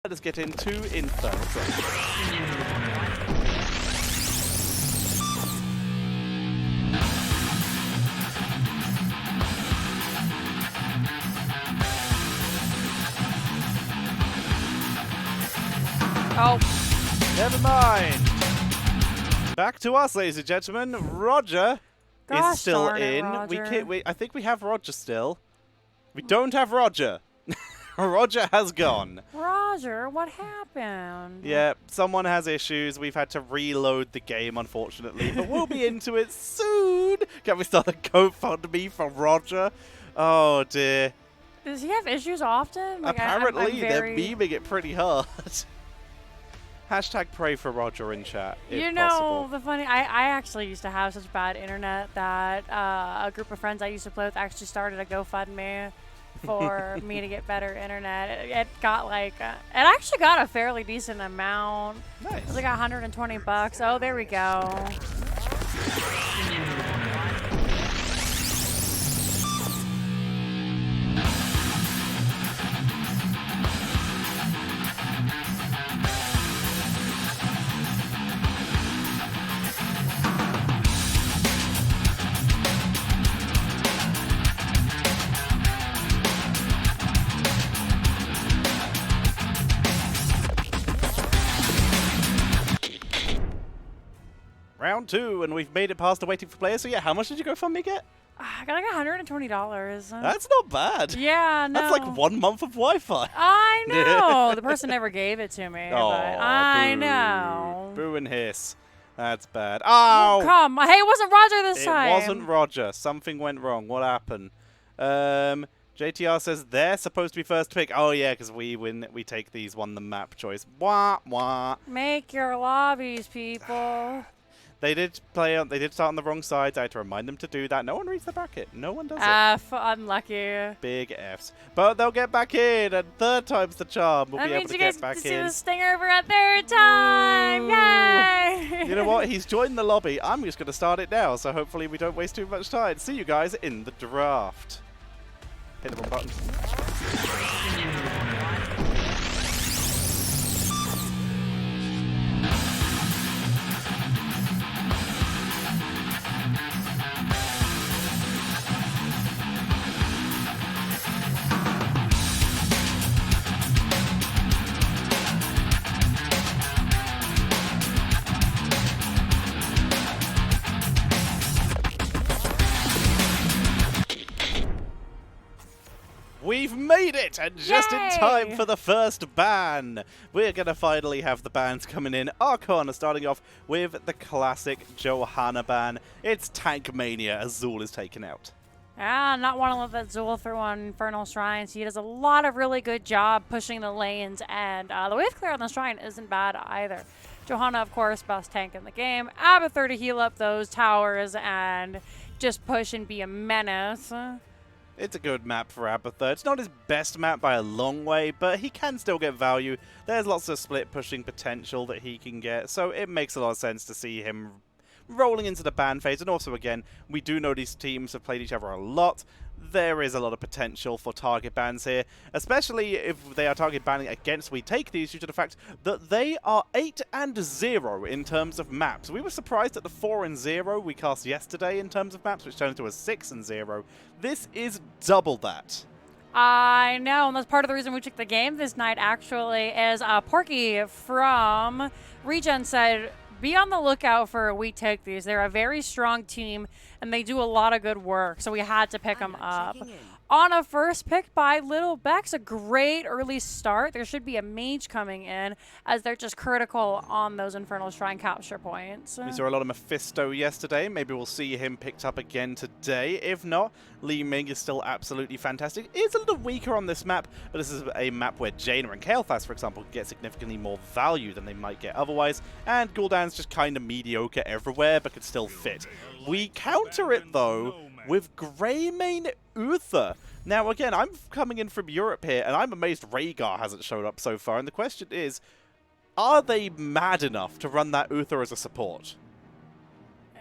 Let us get into Infernal Strike. Oh. Never mind. Back to us, ladies and gentlemen. Roger Gosh, is still darn it, in. Roger. I think we have Roger still. We don't have Roger. Roger has gone. Roger, what happened? Yeah, someone has issues. We've had to reload the game, unfortunately, but we'll be into it soon. Can we start a GoFundMe for Roger? Oh dear. Does he have issues often? Like, Apparently, I'm very... they're memeing it pretty hard. Hashtag pray for Roger in chat, if You know, possible. the funny, I actually used to have such bad internet that a group of friends I used to play with actually started a GoFundMe for me to get better internet. It got like, it actually got a fairly decent amount. Nice. It was like $120. Oh, there we go. Round 2, and we've made it past the waiting for players. So yeah, how much did you GoFundMe get? I got like $120. That's not bad. Yeah, no. That's like 1 month of Wi-Fi. I know. The person never gave it to me. Oh, but I boo. know. Boo and hiss. That's bad. Oh! Come. Hey, it wasn't Roger this time. It wasn't Roger. Something went wrong. What happened? JTR says they're supposed to be first pick. Oh yeah, because we win. We take these. Won the map choice. Wah wah. Make your lobbies, people. They did play. They did start on the wrong side. I had to remind them to do that. No one reads the bracket. No one does it. F. Unlucky. Big Fs. But they'll get back in, and third time's the charm. We'll That be able means to you get get back to see in. the stinger for a third time. Yay! You know what? He's joined the lobby. I'm just going to start it now, so hopefully we don't waste too much time. See you guys in the draft. Hit the wrong button. We've made it! And just in time Yay! for the first ban! We're going to finally have the bans coming in. Archon starting off with the classic Johanna ban. It's Tank Mania as Zool is taken out. Not want to let that Zool through on Infernal Shrines. He does a lot of really good job pushing the lanes, and the wave clear on the Shrine isn't bad either. Johanna, of course, best tank in the game. Abathur to heal up those towers and just push and be a menace. It's a good map for Abathur. It's not his best map by a long way, but he can still get value. There's lots of split pushing potential that he can get, so it makes a lot of sense to see him rolling into the ban phase. And also, again, we do know these teams have played each other a lot. There is a lot of potential for target bans here, especially if they are target banning against We Take These due to the fact that they are 8-0 in terms of maps. We were surprised at the 4-0 we cast yesterday in terms of maps, which turned into a 6-0. This is double that. I know, and that's part of the reason we took the game this night, actually, is Porky from Regen said, be on the lookout for We Take These. They're a very strong team, and they do a lot of good work, so we had to pick them up. On a first pick by Little Bex, a great early start. There should be a mage coming in, as they're just critical on those Infernal Shrine capture points. We saw a lot of Mephisto yesterday. Maybe we'll see him picked up again today. If not, Li Ming is still absolutely fantastic. It's a little weaker on this map, but this is a map where Jaina and Kael'thas, for example, get significantly more value than they might get otherwise, and Gul'dan's just kind of mediocre everywhere, but could still fit. We counter it, though, with Greymane Uther. Now, again, I'm coming in from Europe here, and I'm amazed Rhaegar hasn't showed up so far, and the question is, are they mad enough to run that Uther as a support?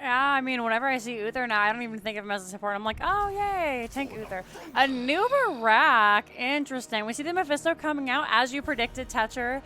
Yeah, I mean, whenever I see Uther now, I don't even think of him as a support. I'm like, oh, yay, tank Uther. A new Barak. Interesting. We see the Mephisto coming out, as you predicted, Tetcher.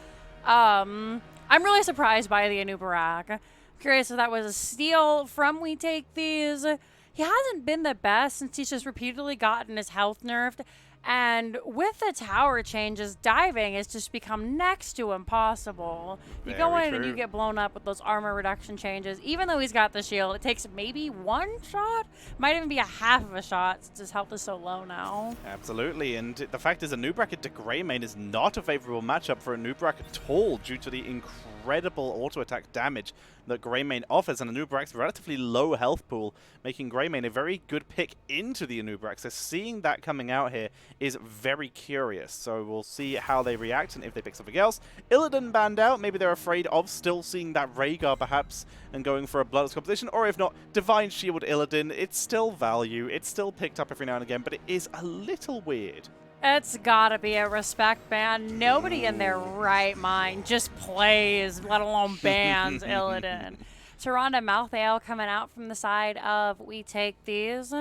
I'm really surprised by the new Barak. I'm curious if that was a steal from We Take These. He hasn't been the best since he's just repeatedly gotten his health nerfed. And with the tower changes, diving has just become next to impossible. You go in and you get blown up with those armor reduction changes. Even though he's got the shield, it takes maybe one shot? Might even be a half of a shot since his health is so low now. Absolutely, and the fact is a Nubrak into Greymane is not a favorable matchup for a Nubrak at all due to the incredible auto-attack damage that Greymane offers, and Anubrak's relatively low health pool, making Greymane a very good pick into the Anubrak. So seeing that coming out here is very curious. So we'll see how they react and if they pick something else. Illidan banned out. Maybe they're afraid of still seeing that Rhaegar perhaps and going for a bloodless composition, or if not, Divine Shield Illidan. It's still value. It's still picked up every now and again, but it is a little weird. It's gotta be a respect ban. Nobody in their right mind just plays, let alone bans Illidan. Tyrande Malthael coming out from the side of We Take These.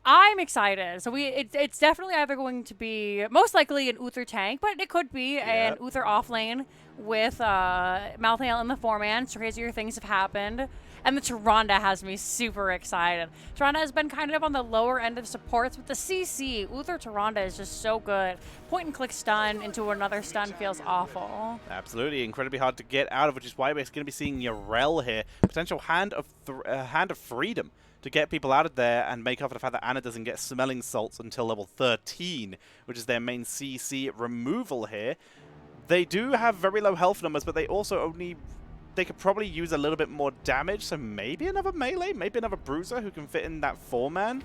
I'm excited. So it's definitely either going to be most likely an Uther tank, but it could be an Uther offlane with Malthael in the 4-man. Crazier things have happened. And the Tyrande has me super excited. Tyrande has been kind of on the lower end of supports, but the CC, Uther Tyrande is just so good. Point and click stun into another stun feels awful. Absolutely, incredibly hard to get out of, which is why we're going to be seeing Yarel here. Potential hand of freedom to get people out of there and make up for the fact that Anna doesn't get smelling salts until level 13, which is their main CC removal here. They do have very low health numbers, but they also only... They could probably use a little bit more damage, so maybe another melee, maybe another bruiser who can fit in that 4-man.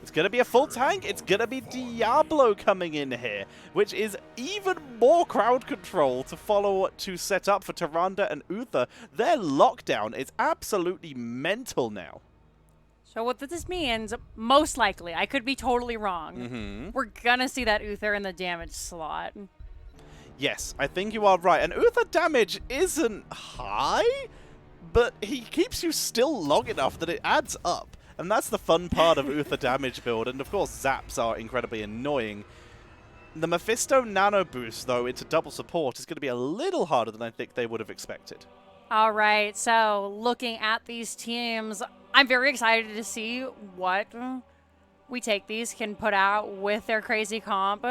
It's going to be a full tank. It's going to be Diablo coming in here, which is even more crowd control to follow to set up for Tyrande and Uther. Their lockdown is absolutely mental now. So what this means, most likely, I could be totally wrong, we're going to see that Uther in the damage slot. Yes, I think you are right. And Uther damage isn't high, but he keeps you still long enough that it adds up. And that's the fun part of Uther damage build. And of course, zaps are incredibly annoying. The Mephisto nano boost, though, into double support is going to be a little harder than I think they would have expected. All right, so looking at these teams, I'm very excited to see what We Take These can put out with their crazy comp.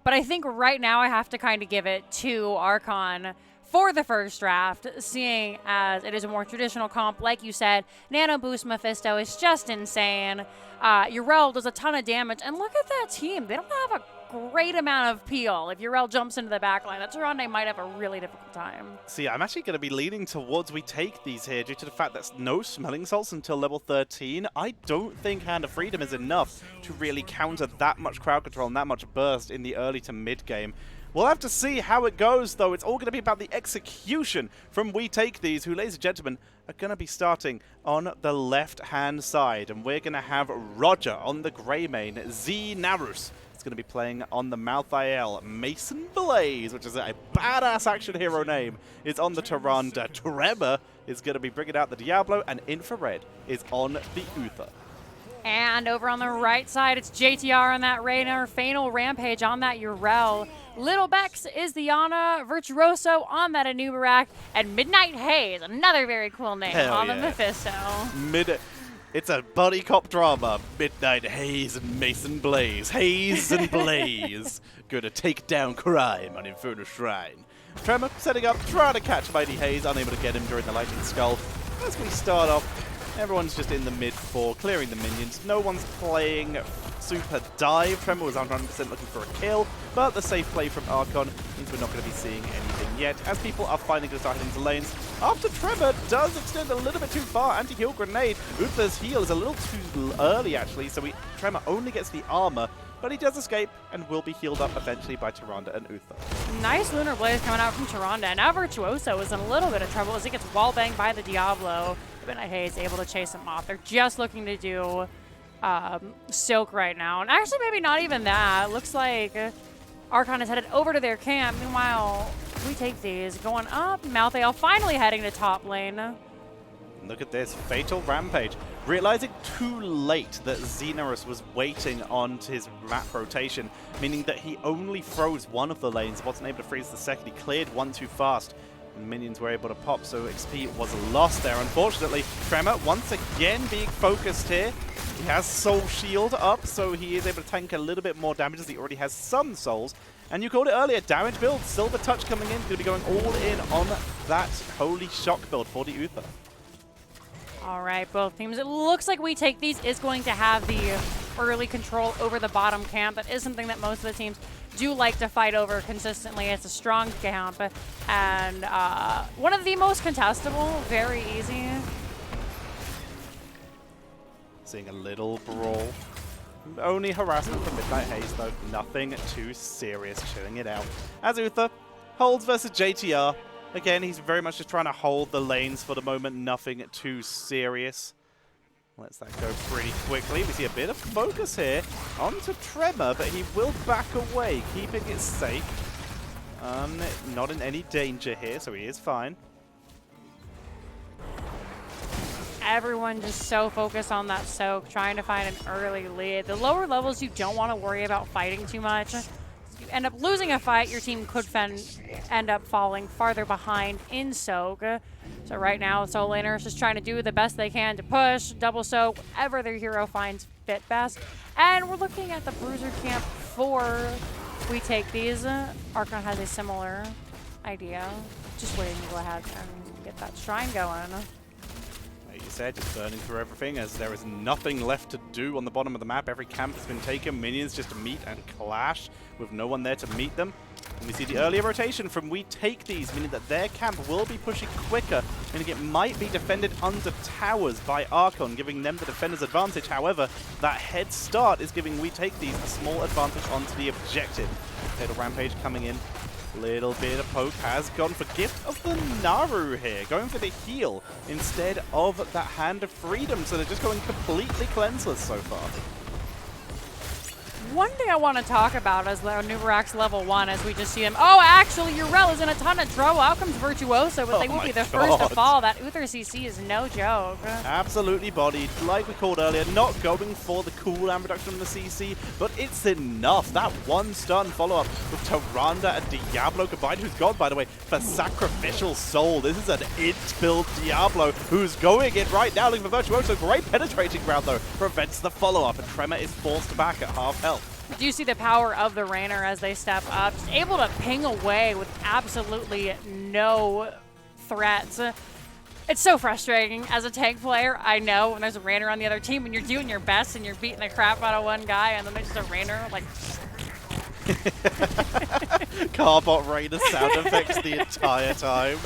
But I think right now I have to kind of give it to Archon for the first draft, seeing as it is a more traditional comp. Like you said, Nano Boost Mephisto is just insane. Yrel does a ton of damage. And look at that team. They don't have a great amount of peel. If Yrel jumps into the backline, that Tyrande might have a really difficult time. See, I'm actually going to be leaning towards We Take These here due to the fact that no smelling salts until level 13. I don't think Hand of Freedom is enough to really counter that much crowd control and that much burst in the early to mid game. We'll have to see how it goes, though. It's all going to be about the execution from We Take These, who, ladies and gentlemen, are going to be starting on the left-hand side. And we're going to have Roger on the Greymane, Z Narus. It's going to be playing on the Malthael. Mason Blaze, which is a badass action hero name, is on the Tyrande. Tremor is going to be bringing out the Diablo, and Infrared is on the Uther. And over on the right side, it's JTR on that Raynor, Fanal Rampage on that Yrel. Little Bex is the Ana, Virtuoso on that Anubarak, and Midnight Haze, another very cool name on the Mephisto. It's a buddy cop drama. Midnight Haze and Mason Blaze. Haze and Blaze. Gonna take down crime on Inferno Shrine. Tremor setting up, trying to catch Mighty Haze, unable to get him during the Lightning Skull. As we start off, everyone's just in the mid 4, clearing the minions. No one's playing super dive. Tremor was 100% looking for a kill, but the safe play from Archon means we're not going to be seeing anything yet, as people are finally going to start hitting the lanes. After Tremor does extend a little bit too far, anti-heal grenade. Uther's heal is a little too early, actually, so Tremor only gets the armor, but he does escape and will be healed up eventually by Tyrande and Uther. Nice Lunar Blaze coming out from Tyrande. Now Virtuoso is in a little bit of trouble as he gets wall-banged by the Diablo. Midnight Haze able to chase him off. They're just looking to do Silk right now. And actually, maybe not even that. Looks like Archon is headed over to their camp. Meanwhile, We Take These going up. Malthael finally heading to top lane. Look at this, Fatal Rampage. Realizing too late that Xenorus was waiting on his map rotation, meaning that he only froze one of the lanes, wasn't able to freeze the second. He cleared one too fast, and minions were able to pop, so XP was lost there. Unfortunately, Tremor once again being focused here. He has Soul Shield up, so he is able to tank a little bit more damage as he already has some souls. And you called it earlier, damage build, Silver Touch coming in, going to be going all in on that Holy Shock build for the Uther. All right, both teams. It looks like We Take These is going to have the early control over the bottom camp. That is something that most of the teams do like to fight over consistently. It's a strong camp and one of the most contestable, very easy. Seeing a little brawl. Only harassment from Midnight Haze though, nothing too serious, chilling it out. As Uther holds versus JTR. Again, he's very much just trying to hold the lanes for the moment, nothing too serious. Lets that go pretty quickly. We see a bit of focus here onto Tremor, but he will back away, keeping it safe. Not in any danger here, so he is fine. Everyone just so focused on that soak, trying to find an early lead. The lower levels, you don't want to worry about fighting too much. You end up losing a fight, your team could end up falling farther behind in soak. So right now, Soul Laners just trying to do the best they can to push, double soak, whatever their hero finds fit best. And we're looking at the Bruiser camp for We Take These. Archon has a similar idea. Just waiting to go ahead and get that shrine going. Like you said, just burning through everything as there is nothing left to do on the bottom of the map. Every camp has been taken. Minions just meet and clash with no one there to meet them. And we see the earlier rotation from We Take These, meaning that their camp will be pushing quicker, meaning it might be defended under towers by Archon, giving them the defender's advantage. However, that head start is giving We Take These a small advantage onto the objective. Fatal Rampage coming in. Little bit of poke has gone for Gift of the Naru here, going for the heal instead of that Hand of Freedom, so they're just going completely cleanseless so far. One thing I want to talk about is Nubarak's level 1 as we just see him. Oh, actually, Urel is in a ton of trouble. Out comes Virtuoso, but they will be the first to fall. That Uther CC is no joke. Absolutely bodied, like we called earlier, not going for the cooldown reduction from the CC, but it's enough. That one stun follow-up with Tyrande and Diablo combined, who's gone, by the way, for Sacrificial Soul. This is an int-build Diablo who's going in right now, looking for Virtuoso. Great penetrating round, though, prevents the follow-up, and Tremor is forced back at half health. We do see the power of the Rainer as they step up, just able to ping away with absolutely no threats. It's so frustrating as a tank player. I know when there's a Rainer on the other team and you're doing your best and you're beating the crap out of one guy and then there's just a Rainer like... Carbot Rainer sound effects the entire time.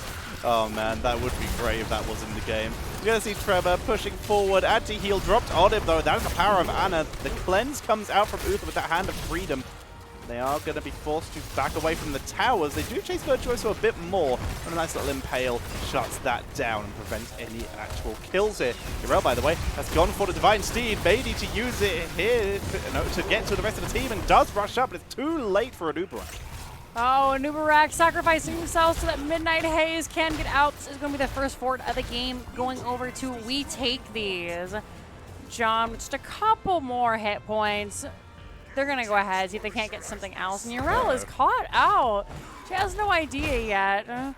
Oh man, that would be great if that was in the game. You're going to see Trevor pushing forward. Anti-heal dropped on him though. That is the power of Anna. The cleanse comes out from Uther with that Hand of Freedom. They are going to be forced to back away from the towers. They do chase Virtuoso a bit more, and a nice little impale shuts that down and prevents any actual kills here. Urel, by the way, has gone for the Divine Steed. May need to use it here to get to the rest of the team, and does rush up, but it's too late for Nubarak. Oh, Nubarak sacrificing himself so that Midnight Haze can get out. This is going to be the first fort of the game, going over to We Take These. John, with just a couple more hit points. They're going to go ahead, see if they can't get something else. And Urel is caught out. She has no idea yet.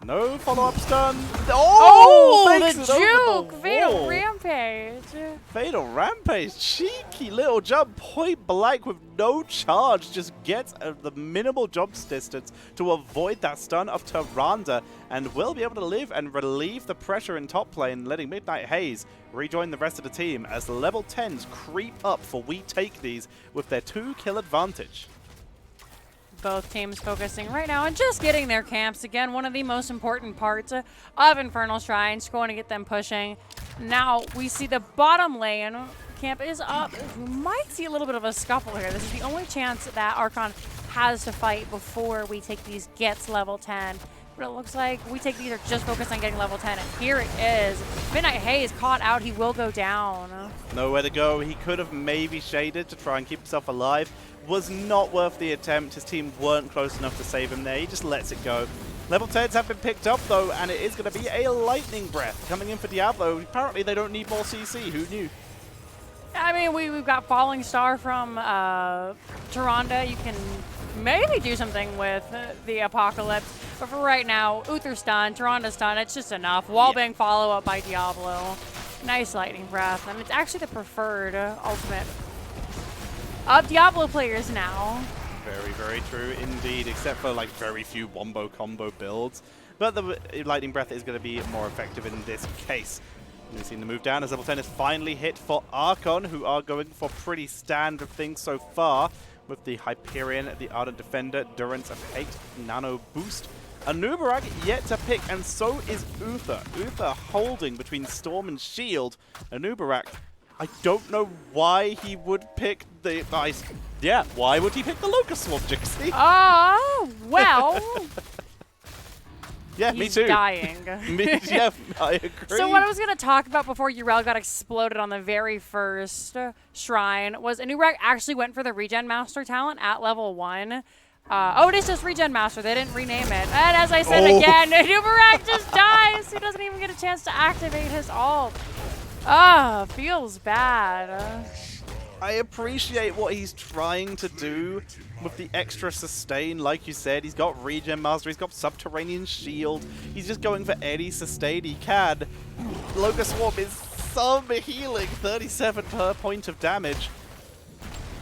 No follow-up stun. Oh, the juke! Fatal Rampage. Fatal Rampage. Cheeky little jump, point blank with no charge. Just gets the minimal jump distance to avoid that stun of Tyrande and will be able to live and relieve the pressure in top lane, letting Midnight Haze rejoin the rest of the team as the level 10s creep up for We Take These with their 2-kill advantage. Both teams focusing right now on just getting their camps. Again, one of the most important parts of Infernal Shrines, going to get them pushing. Now we see the bottom lane. Camp is up. We might see a little bit of a scuffle here. This is the only chance that Archon has to fight before We Take These gets level 10. But it looks like We Take These are just focused on getting level 10. And here it is. Midnight Haze caught out. He will go down. Nowhere to go. He could have maybe shaded to try and keep himself alive. Was not worth the attempt. His team weren't close enough to save him there. He just lets it go. Level 10s have been picked up, though, and it is going to be a Lightning Breath coming in for Diablo. Apparently, they don't need more CC. Who knew? I mean, we've got Falling Star from Tyrande. You can maybe do something with the Apocalypse. But for right now, Uther stun, Tyrande stun, it's just enough. Wallbang follow-up by Diablo. Nice Lightning Breath. And it's actually the preferred ultimate of Diablo players now. Very, very true indeed, except for like very few wombo combo builds. But the Lightning Breath is going to be more effective in this case. We've seen the move down as level 10 is finally hit for Archon, who are going for pretty standard things so far, with the Hyperion, the Ardent Defender, Durance of Hate, Nano Boost. Anubarak yet to pick, and so is Uther. Uther holding between Storm and Shield. Anubarak, I don't know why he would pick the ice. Yeah, why would he pick the Locust Swarm, Jinxie? Well. Yeah, me too. Dying. Yeah, I agree. So what I was going to talk about before Yrel got exploded on the very first shrine was Anubarak actually went for the Regen Master talent at level 1. Oh, it is just Regen Master. They didn't rename it. And as I said again, Anubarak just dies. He doesn't even get a chance to activate his ult. Feels bad. I appreciate what he's trying to do with the extra sustain. Like you said, he's got Regen Master, he's got Subterranean Shield. He's just going for any sustain he can. Locust Swarm is some healing, 37 per point of damage.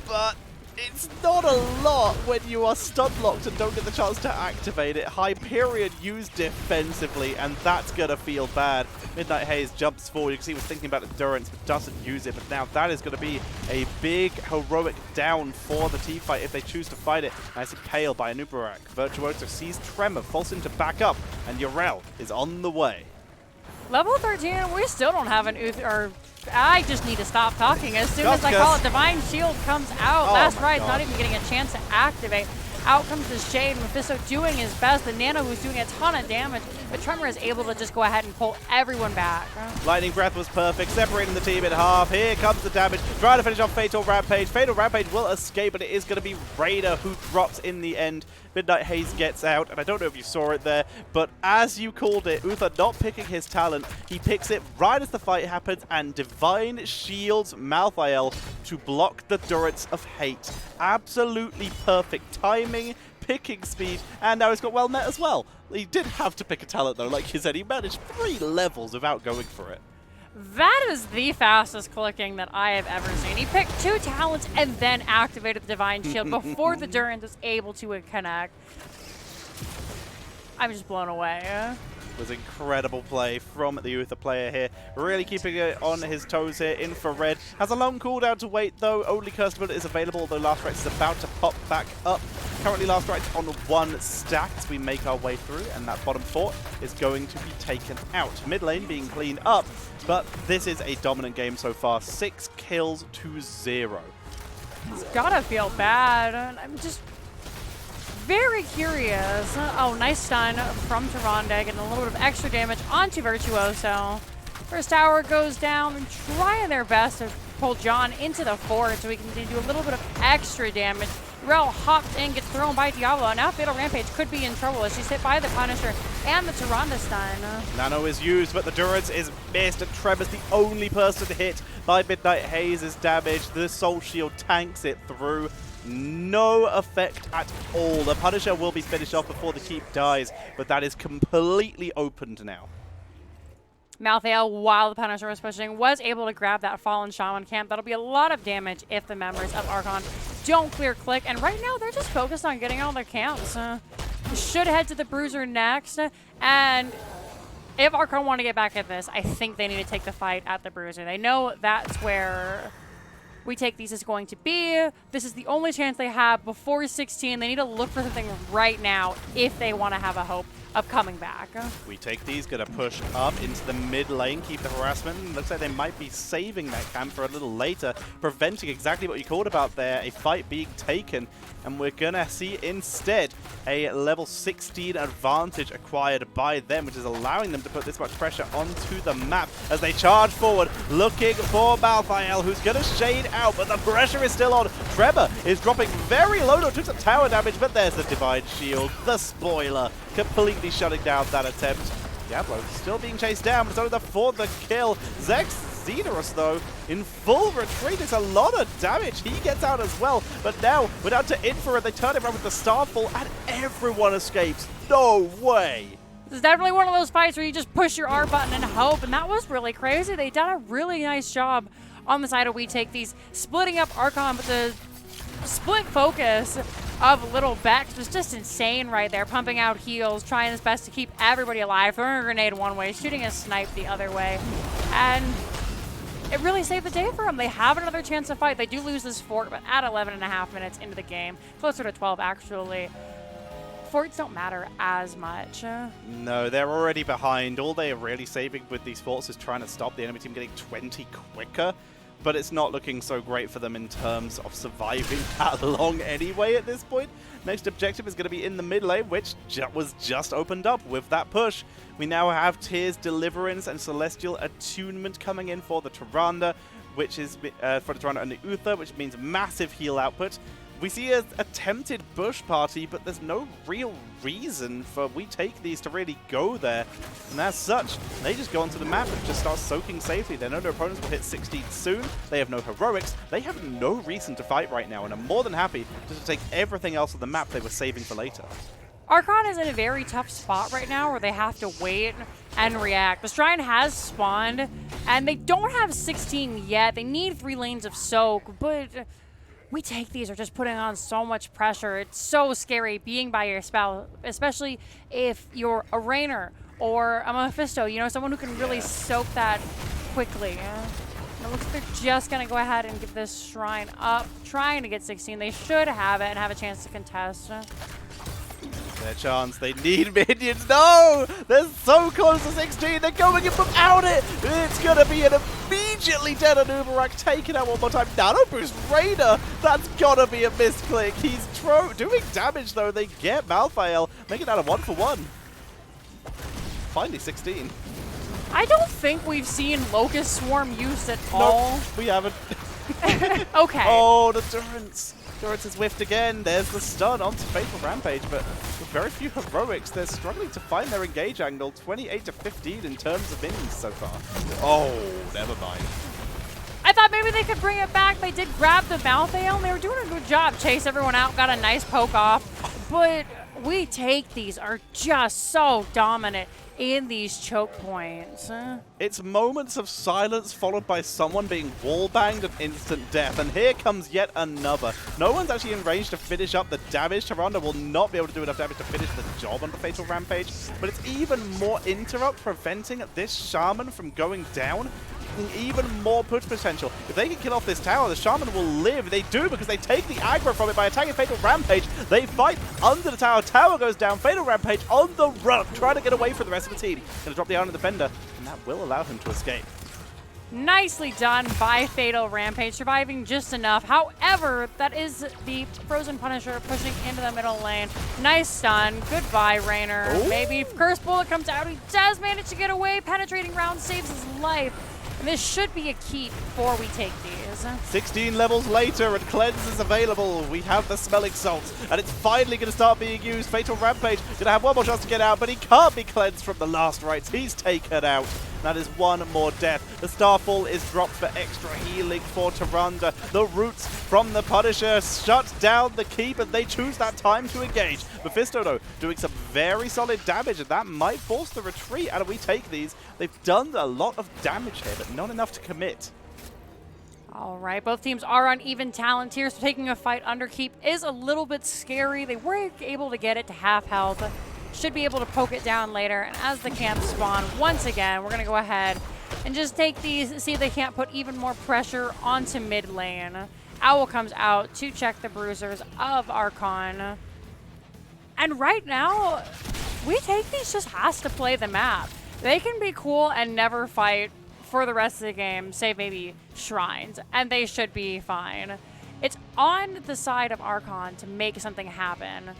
But it's not a lot when you are stun locked and don't get the chance to activate it. Hyperion used defensively, and that's going to feel bad. Midnight Haze jumps forward. You can see he was thinking about endurance, but doesn't use it. But now that is going to be a big heroic down for the team fight if they choose to fight it. Nice and pale by Anubarak. Virtuoso sees Tremor, forcing him to back up, and Yrel is on the way. Level 13, we still don't have an Uther. I just need to stop talking. As soon as I call it, Divine Shield comes out. Last Ride's not even getting a chance to activate. Out comes the Shade. Mephisto doing his best. The Nano who's doing a ton of damage. But Tremor is able to just go ahead and pull everyone back. Lightning Breath was perfect, separating the team in half. Here comes the damage. Trying to finish off Fatal Rampage. Fatal Rampage will escape, but it is going to be Raider who drops in the end. Midnight Haze gets out, and I don't know if you saw it there, but as you called it, Uther not picking his talent, he picks it right as the fight happens, and Divine shields Malthael to block the Durance of Hate. Absolutely perfect timing, picking speed, and now he's got well met as well. He did have to pick a talent though, like you said, he managed 3 levels without going for it. That is the fastest clicking that I have ever seen. He picked 2 talents and then activated the Divine Shield before the Durance was able to connect. I'm just blown away. It was incredible play from the Uther player here. Really keeping it on his toes here. Infrared has a long cooldown to wait though. Only Cursed Bullet is available, although Last Rites is about to pop back up. Currently Last Rites on 1 stack as we make our way through, and that bottom fort is going to be taken out. Mid lane being cleaned up, but this is a dominant game so far. 6 kills to 0. It's gotta feel bad. I'm just very curious. Oh, nice stun from Tyrande, getting a little bit of extra damage onto Virtuoso. First tower goes down, and trying their best to pull John into the fort so he can do a little bit of extra damage. Rel hops in, gets thrown by Diablo, and now Fatal Rampage could be in trouble as she's hit by the Punisher and the Tyrande stun. Nano is used, but the Durance is missed, and Tremor's the only person hit by Midnight Haze's damage. The Soul Shield tanks it through. No effect at all. The Punisher will be finished off before the keep dies, but that is completely opened now. Malthael, while the Punisher was pushing, was able to grab that Fallen Shaman camp. That'll be a lot of damage if the members of Archon don't clear click. And right now, they're just focused on getting all their camps. Should head to the Bruiser next. And if Archon want to get back at this, I think they need to take the fight at the Bruiser. They know that's where We Take These is going to be. This is the only chance they have before 16. They need to look for something right now if they want to have a hope of coming back. We Take These, gonna push up into the mid lane, keep the harassment. Looks like they might be saving that camp for a little later, preventing exactly what you called about there, a fight being taken. And we're gonna see instead a level 16 advantage acquired by them, which is allowing them to put this much pressure onto the map as they charge forward, looking for Malthael, who's gonna shade out, but the pressure is still on. Tremor is dropping very low, took some tower damage, but there's the Divine Shield, the spoiler. completely shutting down that attempt. Diablo still being chased down, but it's only for the kill. JinxeeKatt, though, in full retreat. It's a lot of damage. He gets out as well. But now, we're down to Infrared. They turn it around with the Starfall, and everyone escapes. No way! This is definitely one of those fights where you just push your R button and hope, and that was really crazy. They done a really nice job on the side of We Take These, splitting up Archon, but the split focus of Little Bex was just insane right there, pumping out heals, trying his best to keep everybody alive, throwing a grenade one way, shooting a snipe the other way, and it really saved the day for them. They have another chance to fight. They do lose this fort, but at 11.5 minutes into the game, closer to 12 actually, forts don't matter as much. No, they're already behind. All they are really saving with these forts is trying to stop the enemy team getting 20 quicker. But it's not looking so great for them in terms of surviving that long anyway at this point. Next objective is going to be in the mid lane, which was just opened up with that push. We now have Tears Deliverance and Celestial Attunement coming in for the Tyrande, which is for the Tyrande and the Uther, which means massive heal output. We see an attempted bush party, but there's no real reason for We Take These to really go there. And as such, they just go onto the map and just start soaking safely. They know their opponents will hit 16 soon. They have no heroics. They have no reason to fight right now, and are more than happy just to take everything else on the map they were saving for later. Archon is in a very tough spot right now where they have to wait and react. The Shrine has spawned, and they don't have 16 yet. They need 3 lanes of soak, but We Take These are just putting on so much pressure. It's so scary being by your spell, especially if you're a Rainer or a Mephisto, you know, someone who can really soak that quickly. And it looks like they're just going to go ahead and give this Shrine up, trying to get 16. They should have it and have a chance to contest. Their chance, they need minions. No! They're so close to 16, they're going in without it! It's gonna be an immediately dead Anubarak, taken out one more time. Nano Boost Raider! That's gotta be a misclick. He's doing damage though. They get Malthael, making that a 1-for-1. Finally 16. I don't think we've seen Locust Swarm used at all. Nope, we haven't. Okay. Oh, the Durance. Durance is whiffed again. There's the stun onto Fatal Rampage, but with very few heroics, they're struggling to find their engage angle. 28 to 15 in terms of minions so far. Oh, never mind. I thought maybe they could bring it back. They did grab the Malthael, and they were doing a good job. Chase everyone out, got a nice poke off. But We Take These are just so dominant in these choke points. It's moments of silence followed by someone being wall-banged and instant death, and here comes yet another. No one's actually in range to finish up the damage. Tyrande will not be able to do enough damage to finish the job on the Fatal Rampage, but it's even more interrupt preventing this Shaman from going down. Even more push potential. If they can kill off this tower, the Shaman will live. They do, because they take the aggro from it by attacking Fatal Rampage. They fight under the tower. Tower goes down. Fatal Rampage on the run, trying to get away from the rest of the team. Going to drop the Iron Defender, and that will allow him to escape. Nicely done by Fatal Rampage, surviving just enough. However, that is the Frozen Punisher pushing into the middle lane. Nice stun. Goodbye, Rainer. Ooh. Maybe if Curse Bullet comes out, he does manage to get away. Penetrating round saves his life. And this should be a keep before We Take These. 16 levels later, and Cleanse is available. We have the Smelling Salts, and it's finally going to start being used. Fatal Rampage going to have one more chance to get out, but he can't be cleansed from the last rites. He's taken out. That is one more death. The Starfall is dropped for extra healing for Tyrande. The roots from the Punisher shut down the keep, and they choose that time to engage. Mephisto, though, doing some very solid damage, and that might force the retreat. And We Take These. They've done a lot of damage here, but not enough to commit. All right, both teams are on even talent here, so taking a fight under keep is a little bit scary. They were able to get it to half health. Should be able to poke it down later. And as the camps spawn, once again, we're going to go ahead and just take these, see if they can't put even more pressure onto mid lane. Owl comes out to check the bruisers of Archon. And right now, We Take These just has to play the map. They can be cool and never fight for the rest of the game, save maybe Shrines, and they should be fine. It's on the side of Archon to make something happen.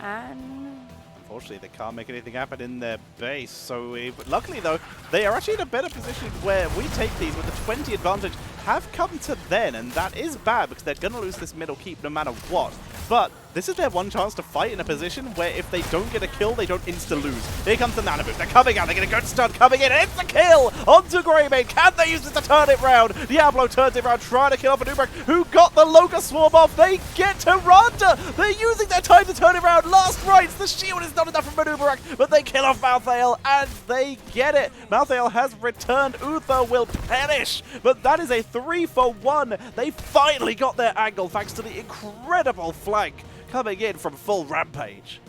And unfortunately, they can't make anything happen in their base. So luckily, though, they are actually in a better position where We Take These with the 20 advantage have come to then, and that is bad because they're going to lose this middle keep no matter what. But this is their one chance to fight in a position where if they don't get a kill, they don't insta-lose. Here comes the Nano Boost. They're coming out. They get a good stun coming in. It's the kill onto Greymane. Can they use this to turn it round? Diablo turns it round, trying to kill off Anubrak, who got the Locust Swarm off. They get to Randa. They're using their time to turn it round. Last rites. The shield is not enough from Anubrak, but they kill off Malthael, and they get it. Malthael has returned. Uther will perish, but that is a 3-for-1. They finally got their angle thanks to the incredible flank coming in from full Rampage.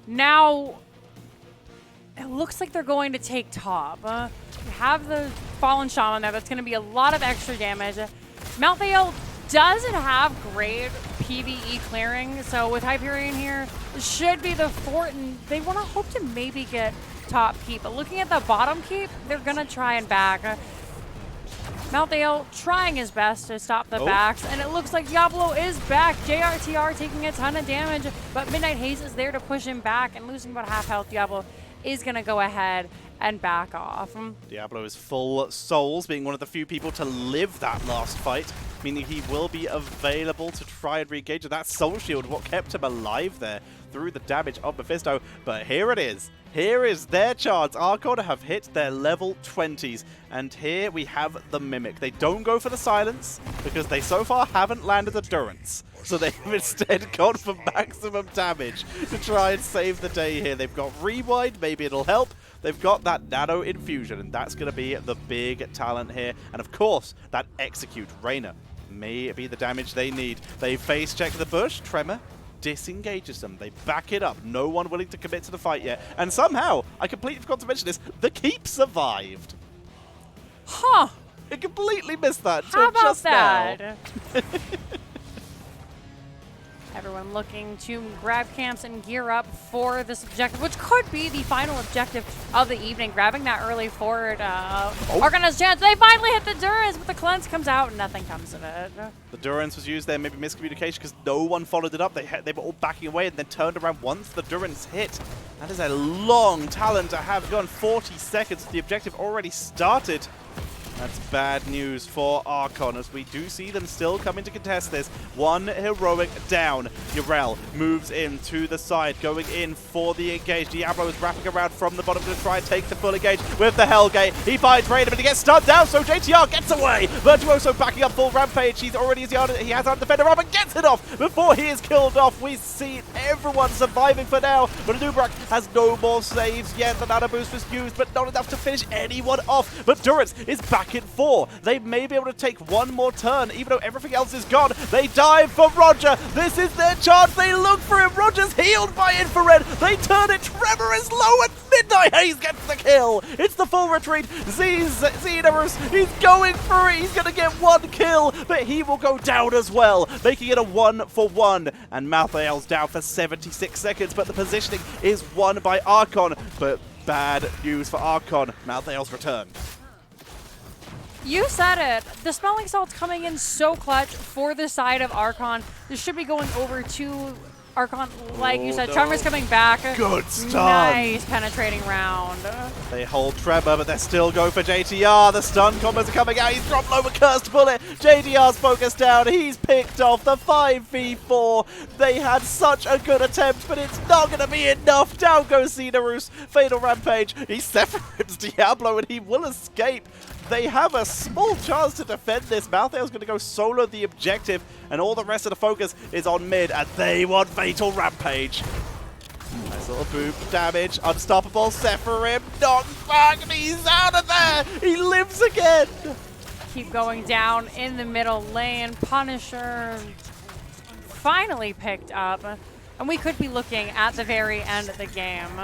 Now, it looks like they're going to take top. We have the Fallen Shaman there. That's going to be a lot of extra damage. Malthael doesn't have great PvE clearing, so with Hyperion here, it should be the fort, and they want to hope to maybe get top keep. But looking at the bottom keep, they're going to try and back. Malthael trying his best to stop the backs, and it looks like Diablo is back. JRTR taking a ton of damage, but Midnight Haze is there to push him back, and losing about half health. Diablo is going to go ahead and back off. Diablo is full souls, being one of the few people to live that last fight, meaning he will be available to try and re-engage. That soul shield, what kept him alive there through the damage of Mephisto. But here it is. Here is their chance. Archon have hit their level 20s. And here we have the Mimic. They don't go for the silence because they so far haven't landed Endurance. So they've instead gone for maximum damage to try and save the day here. They've got Rewind, maybe it'll help. They've got that Nano Infusion, and that's going to be the big talent here. And of course, that Execute. Reyna may be the damage they need. They face check the bush. Tremor disengages them. They back it up. No one willing to commit to the fight yet. And somehow, I completely forgot to mention this, the Keep survived. Huh. I completely missed that How until about just that? now. Everyone looking to grab camps and gear up for this objective, which could be the final objective of the evening. Grabbing that early forward. Archon has a chance. They finally hit the Durance, but the cleanse comes out and nothing comes of it. The Durance was used there, maybe miscommunication because no one followed it up. They were all backing away and then turned around once the Durance hit. That is a long talent to have gone. 40 seconds. The objective already started. That's bad news for Archon, as we do see them still coming to contest this. One heroic down. Yrel moves in to the side, going in for the engage. Diablo is wrapping around from the bottom to try and take the full engage with the Hellgate. He finds Reyna, but he gets stunned down, so JTR gets away. Virtuoso backing up full Rampage. He has our defender up and gets it off before he is killed off. We see everyone surviving for now, but Anubrak has no more saves yet. The Nano Boost was used, but not enough to finish anyone off. But Durance is back in 4. They may be able to take one more turn, even though everything else is gone. They dive for Roger. This is their chance. They look for him. Roger's healed by Infrared. They turn it. Trevor is low, and Midnight Haze gets the kill. It's the full retreat. Xenorus, he's going for it. He's going to get one kill, but he will go down as well, making it a 1-for-1. And Malthael's down for 76 seconds, but the positioning is won by Archon. But bad news for Archon. Malthael's returned. You said it. The Smelling Salt's coming in so clutch for the side of Archon. This should be going over to Archon, like you said. No. Tremor's coming back. Good stun. Nice penetrating round. They hold Tremor, but they're still going for JTR. The stun combos are coming out. He's dropped low, a cursed bullet. JTR's focused down. He's picked off the 5v4. They had such a good attempt, but it's not going to be enough. Down goes Xenorus. Fatal Rampage. He separates Diablo, and he will escape. They have a small chance to defend this. Malthael's going to go solo the objective, and all the rest of the focus is on mid, and they want Fatal Rampage. Nice little boop damage. Unstoppable. Sephirim knocked back, and he's out of there. He lives again. Keep going down in the middle lane. Punisher finally picked up, and we could be looking at the very end of the game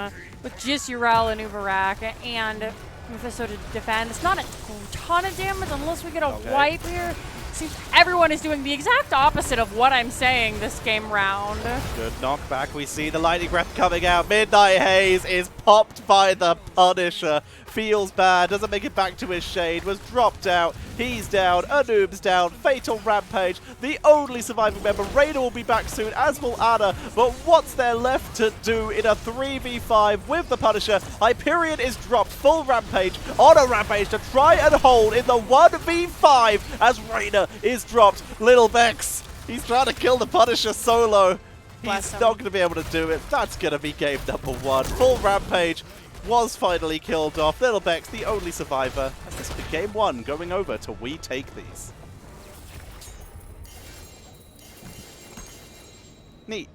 with just Yrel and Uberak and Mephisto to defend. It's not a ton of damage unless we get a wipe here. Seems everyone is doing the exact opposite of what I'm saying this game round. Good knockback. We see the lightning breath coming out. Midnight Haze is popped by the Punisher. Feels bad, doesn't make it back to his shade, was dropped out. He's down, Anoob's down, Fatal Rampage, the only surviving member. Reyna will be back soon, as will Ana, but what's there left to do in a 3v5 with the Punisher? Hyperion is dropped, full Rampage, on a Rampage to try and hold in the 1v5 as Reyna is dropped. Little Vex, he's trying to kill the Punisher solo. Bless He's him. not going to be able to do it. That's going to be game number 1. Full Rampage was finally killed off. Little Bex, the only survivor. And this will be game 1 going over to We Take These. Neat.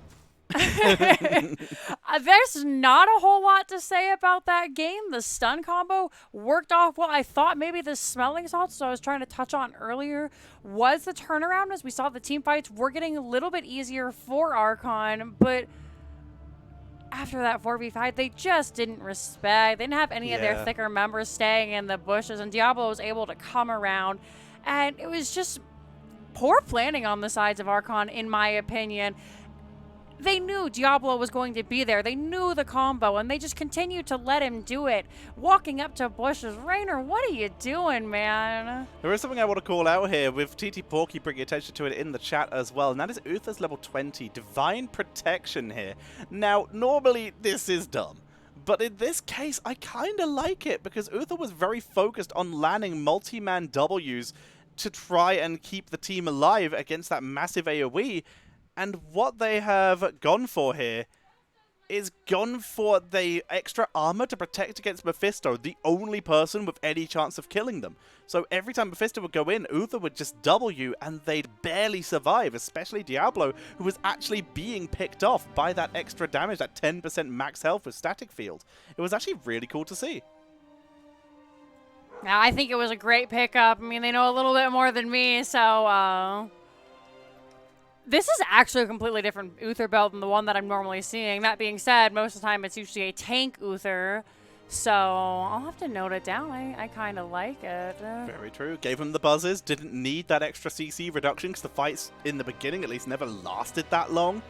There's not a whole lot to say about that game. The stun combo worked off well. I thought maybe the smelling salts, so I was trying to touch on earlier, was the turnaround as we saw the team fights were getting a little bit easier for Archon, but after that 4v5, they just didn't respect. They didn't have any of their thicker members staying in the bushes, and Diablo was able to come around, and it was just poor planning on the sides of Archon, in my opinion. They knew Diablo was going to be there. They knew the combo, and they just continued to let him do it. Walking up to bushes. Rainer, what are you doing, man? There is something I want to call out here with TT Porky bringing attention to it in the chat as well, and that is Uther's level 20. Divine Protection here. Now, normally this is dumb, but in this case, I kind of like it because Uther was very focused on landing multi-man Ws to try and keep the team alive against that massive AoE. And what they have gone for here is gone for the extra armor to protect against Mephisto, the only person with any chance of killing them. So every time Mephisto would go in, Uther would just W and they'd barely survive, especially Diablo, who was actually being picked off by that extra damage, that 10% max health with Static Field. It was actually really cool to see. Now, I think it was a great pickup. I mean, they know a little bit more than me, so this is actually a completely different Uther build than the one that I'm normally seeing. That being said, most of the time it's usually a tank Uther, so I'll have to note it down. I kind of like it. Very true. Gave him the buzzes. Didn't need that extra CC reduction because the fights in the beginning at least never lasted that long.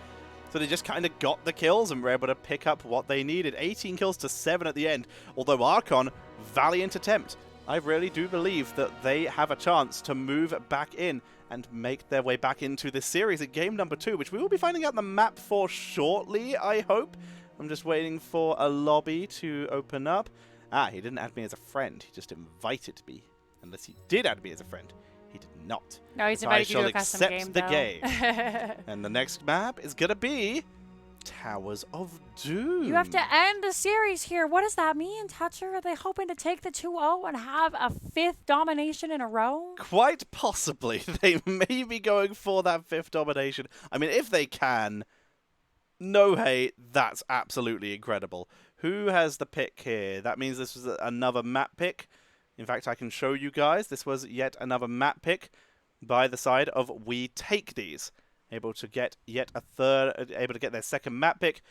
So they just kind of got the kills and were able to pick up what they needed. 18 kills to 7 at the end. Although Archon, valiant attempt. I really do believe that they have a chance to move back in and make their way back into this series at game number 2, which we will be finding out the map for shortly, I hope. I'm just waiting for a lobby to open up. Ah, he didn't add me as a friend. He just invited me. Unless he did add me as a friend. He did not. No, he's So invited you I to shall a custom game, accept the though. game. And the next map is going to be Towers of Doom. You have to end the series here. What does that mean, Tetcher? Are they hoping to take the 2-0 and have a 5th domination in a row? Quite possibly. They may be going for that 5th domination. I mean, if they can, no hate, that's absolutely incredible. Who has the pick here? That means this was another map pick. In fact, I can show you guys. This was yet another map pick by the side of We Take These. Able to get yet a third, able to get their second map pick.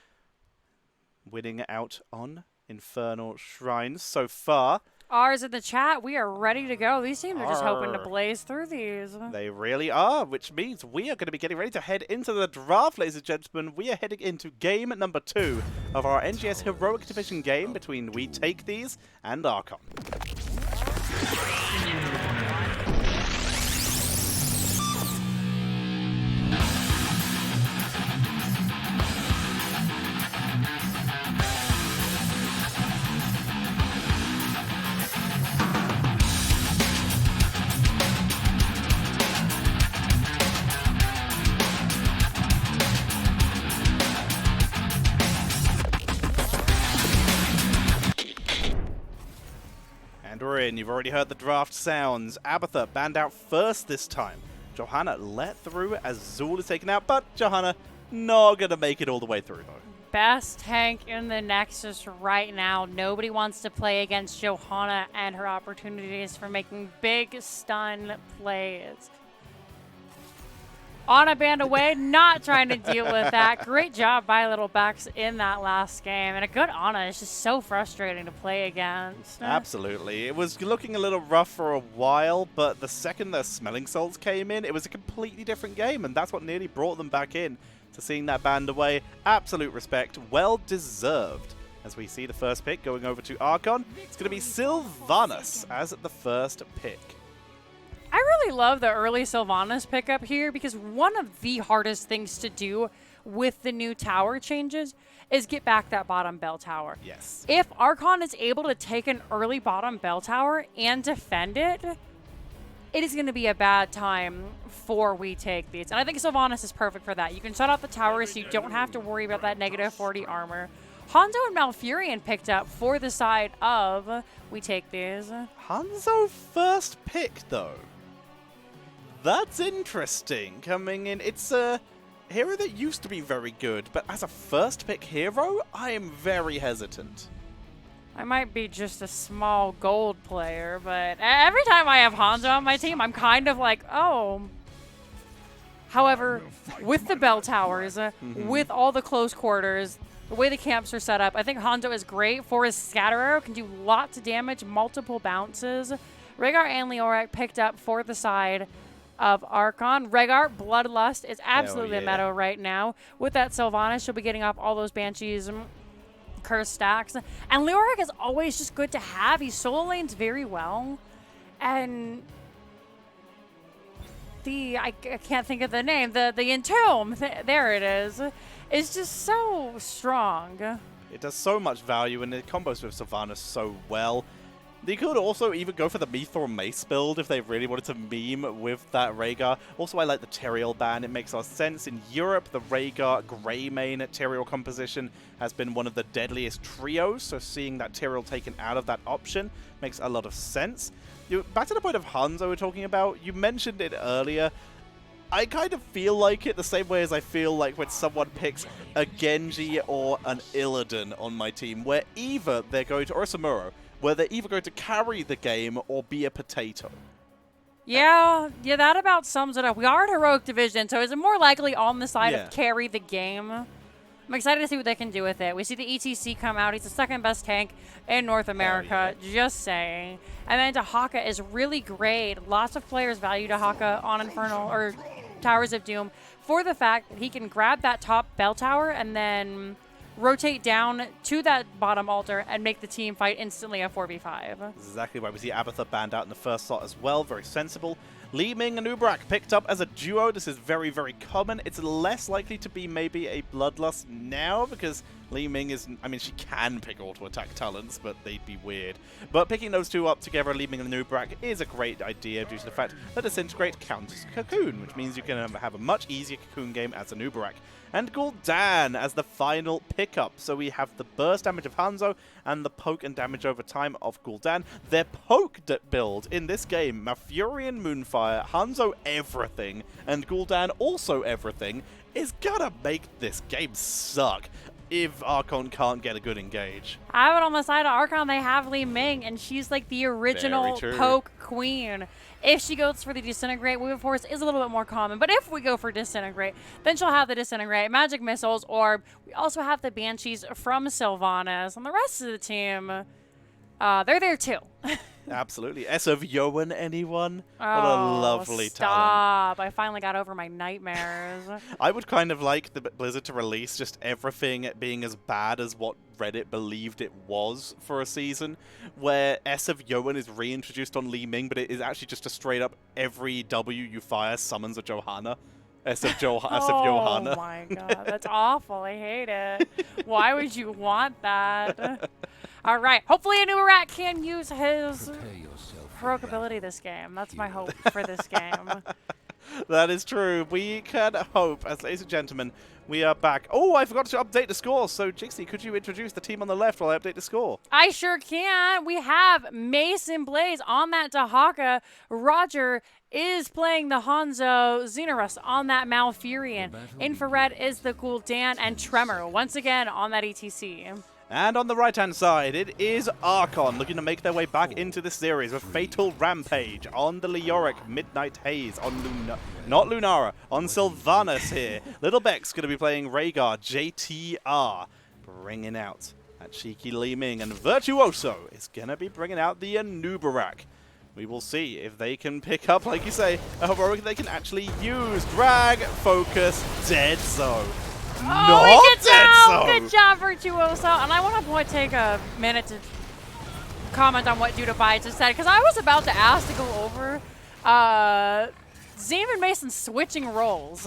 Winning out on Infernal Shrines so far. R's in the chat. We are ready to go. These teams are just hoping to Arr. blaze through these. They really are, which means we are going to be getting ready to head into the draft, ladies and gentlemen. We are heading into game number 2 of our NGS Heroic Division game between We Take These and Archon. And we're in. You've already heard the draft sounds. Abatha banned out first this time. Johanna let through as Zul is taken out, but Johanna not going to make it all the way through, though. Best tank in the Nexus right now. Nobody wants to play against Johanna and her opportunities for making big stun plays. Ana banned away, not trying to deal with that. Great job by Little Bex in that last game. And a good Ana is just so frustrating to play against. Absolutely. It was looking a little rough for a while, but the second the Smelling Souls came in, it was a completely different game, and that's what nearly brought them back in to seeing that banned away. Absolute respect. Well deserved. As we see the first pick going over to Archon, it's going to be Sylvanas as the first pick. I really love the early Sylvanas pickup here because one of the hardest things to do with the new tower changes is get back that bottom bell tower. Yes. If Archon is able to take an early bottom bell tower and defend it, it is going to be a bad time for We Take These. And I think Sylvanas is perfect for that. You can shut off the towers so you don't have to worry about that negative 40 armor. Hanzo and Malfurion picked up for the side of We Take These. Hanzo first pick, though. That's interesting. Coming in, it's a hero that used to be very good, but as a first pick hero, I am very hesitant. I might be just a small gold player, but every time I have Hanzo on my team, I'm kind of like, oh. However, with the bell towers, with all the close quarters, the way the camps are set up, I think Hanzo is great for his scatter arrow, can do lots of damage, multiple bounces. Rhaegar and Leoric picked up for the side of Archon. Rhaegar, Bloodlust, is absolutely a meta right now. With that Sylvanas, she'll be getting off all those Banshees, curse stacks. And Leoric is always just good to have. He solo lanes very well. And I can't think of the name. The Entomb, there it is just so strong. It does so much value, and it combos with Sylvanas so well. They could also even go for the Mythor Mace build if they really wanted to meme with that Rhaegar. Also, I like the Tyrael ban. It makes a lot of sense. In Europe, the Rhaegar Greymane Tyrael composition has been one of the deadliest trios, so seeing that Tyrael taken out of that option makes a lot of sense. Back to the point of Hanzo we're talking about, you mentioned it earlier. I kind of feel like it the same way as I feel like when someone picks a Genji or an Illidan on my team, where either they're going to, or a Samuro, where they're either going to carry the game or be a potato. Yeah, that about sums it up. We are a heroic division, so is it more likely on the side of carry the game? I'm excited to see what they can do with it. We see the ETC come out. He's the second best tank in North America, just saying. And then Dahaka is really great. Lots of players value Dahaka on Infernal or Towers of Doom for the fact that he can grab that top bell tower and then rotate down to that bottom altar and make the team fight instantly a 4v5. Exactly right. We see Abathur banned out in the first slot as well. Very sensible. Li Ming and Ubrak picked up as a duo. This is very, very common. It's less likely to be maybe a Bloodlust now because Li Ming is... I mean, she can pick auto-attack talents, but they'd be weird. But picking those two up together, Li Ming and Ubrak, is a great idea due to the fact that Disintegrate counters Cocoon, which means you can have a much easier Cocoon game as an Ubrak. And Gul'dan as the final pickup. So we have the burst damage of Hanzo and the poke and damage over time of Gul'dan. Their poke build in this game, Malfurion Moonfire, Hanzo everything, and Gul'dan also everything, is gonna make this game suck if Archon can't get a good engage. I have it on the side of Archon, they have Li Ming, and she's like the original poke queen. If she goes for the Disintegrate, Wave of Force is a little bit more common. But if we go for Disintegrate, then she'll have the Disintegrate, Magic Missiles, Orb. We also have the Banshees from Sylvanas. And the rest of the team, they're there too. Absolutely. S of Yoan, anyone? Oh, what a lovely stop. talent. I finally got over my nightmares. I would kind of like the Blizzard to release just everything being as bad as what Reddit believed it was for a season, where S of Yoan is reintroduced on Li Ming, but it is actually just a straight up every W you fire summons a Johanna. S of Johanna. Oh my god, that's awful. I hate it. Why would you want that? All right. Hopefully Anurak can use his heroic ability this game. That's my hope for this game. That is true. We can hope, as ladies and gentlemen, we are back. Oh, I forgot to update the score. So, Jinxie, could you introduce the team on the left while I update the score? I sure can. We have Mason Blaze on that Dahaka. Roger is playing the Hanzo. Xenarus on that Malfurion. Infrared is the Gul'dan, and Tremor once again on that ETC. And on the right-hand side, it is Archon looking to make their way back into the series with Fatal Rampage on the Leoric, Midnight Haze on not Lunara, on Sylvanas here. Little Beck's going to be playing Rhaegar, JTR, bringing out that cheeky Li Ming, and Virtuoso is going to be bringing out the Anubarak. We will see if they can pick up, like you say, a heroic they can actually use. Drag, focus, dead zone. Oh, good job! Good job, Virtuoso. And I want to take a minute to comment on what Duda just said, because I was about to ask to go over Zim and Mason switching roles.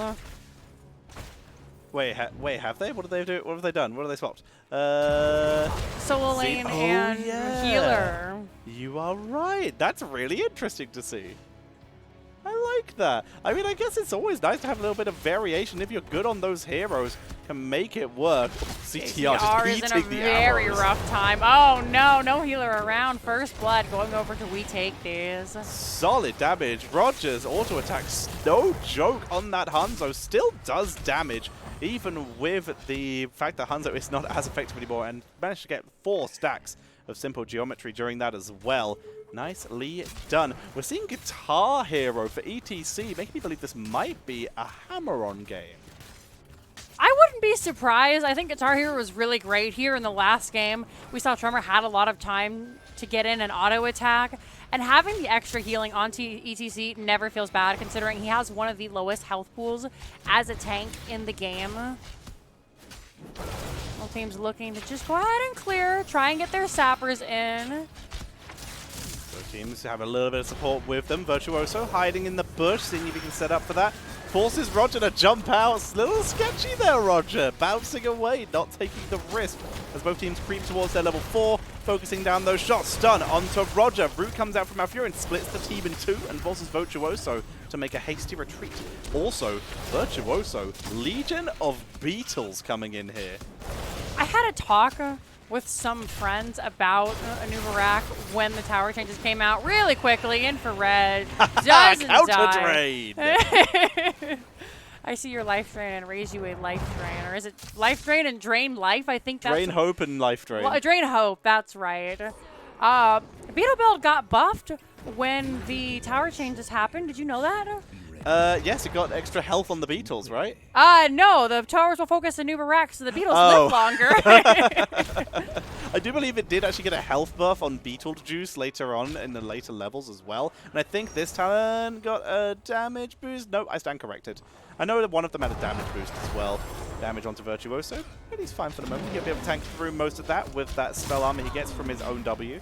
Wait, have they? What did they do? What have they done? What have they swapped? Solo lane and healer. You are right. That's really interesting to see. like that. I mean, I guess it's always nice to have a little bit of variation. If you're good on those heroes, can make it work. CTR just is in a eating the very arrows. rough time. Oh no, no healer around. First blood going over to We Take These. Solid damage. Rogers auto attacks, no joke on that Hanzo. Still does damage, even with the fact that Hanzo is not as effective anymore, and managed to get 4 stacks of simple geometry during that as well. Nicely done. We're seeing Guitar Hero for ETC, making me believe this might be a hammer-on game. I wouldn't be surprised. I think Guitar Hero was really great here in the last game. We saw Tremor had a lot of time to get in an auto attack, and having the extra healing onto ETC never feels bad, considering he has one of the lowest health pools as a tank in the game. Both teams looking to just go ahead and clear, try and get their sappers in. Both teams have a little bit of support with them. Virtuoso hiding in the bush, seeing if he can set up for that. Forces Roger to jump out. It's a little sketchy there, Roger. Bouncing away, not taking the risk. As both teams creep towards their level 4, focusing down those shots. Stun onto Roger. Root comes out from Alfura and splits the team in 2 and forces Virtuoso to make a hasty retreat. Also, Virtuoso, Legion of Beetles coming in here. I had a talk with some friends about a new Barak when the tower changes came out really quickly. Infrared doesn't Counter die. drain. I see your life drain and raise you a life drain. Or is it life drain and drain life? I think that's... Drain hope and life drain. Well, drain hope, that's right. Beetle build got buffed when the tower changes happened. Did you know that? Yes, it got extra health on the Beetles, right? No, the towers will focus on new Barak, so the Beetles live longer. I do believe it did actually get a health buff on Beetlejuice later on in the later levels as well. And I think this talent got a damage boost. Nope, I stand corrected. I know that one of them had a damage boost as well. Damage onto Virtuoso, but he's fine for the moment. He'll be able to tank through most of that with that spell armor he gets from his own W.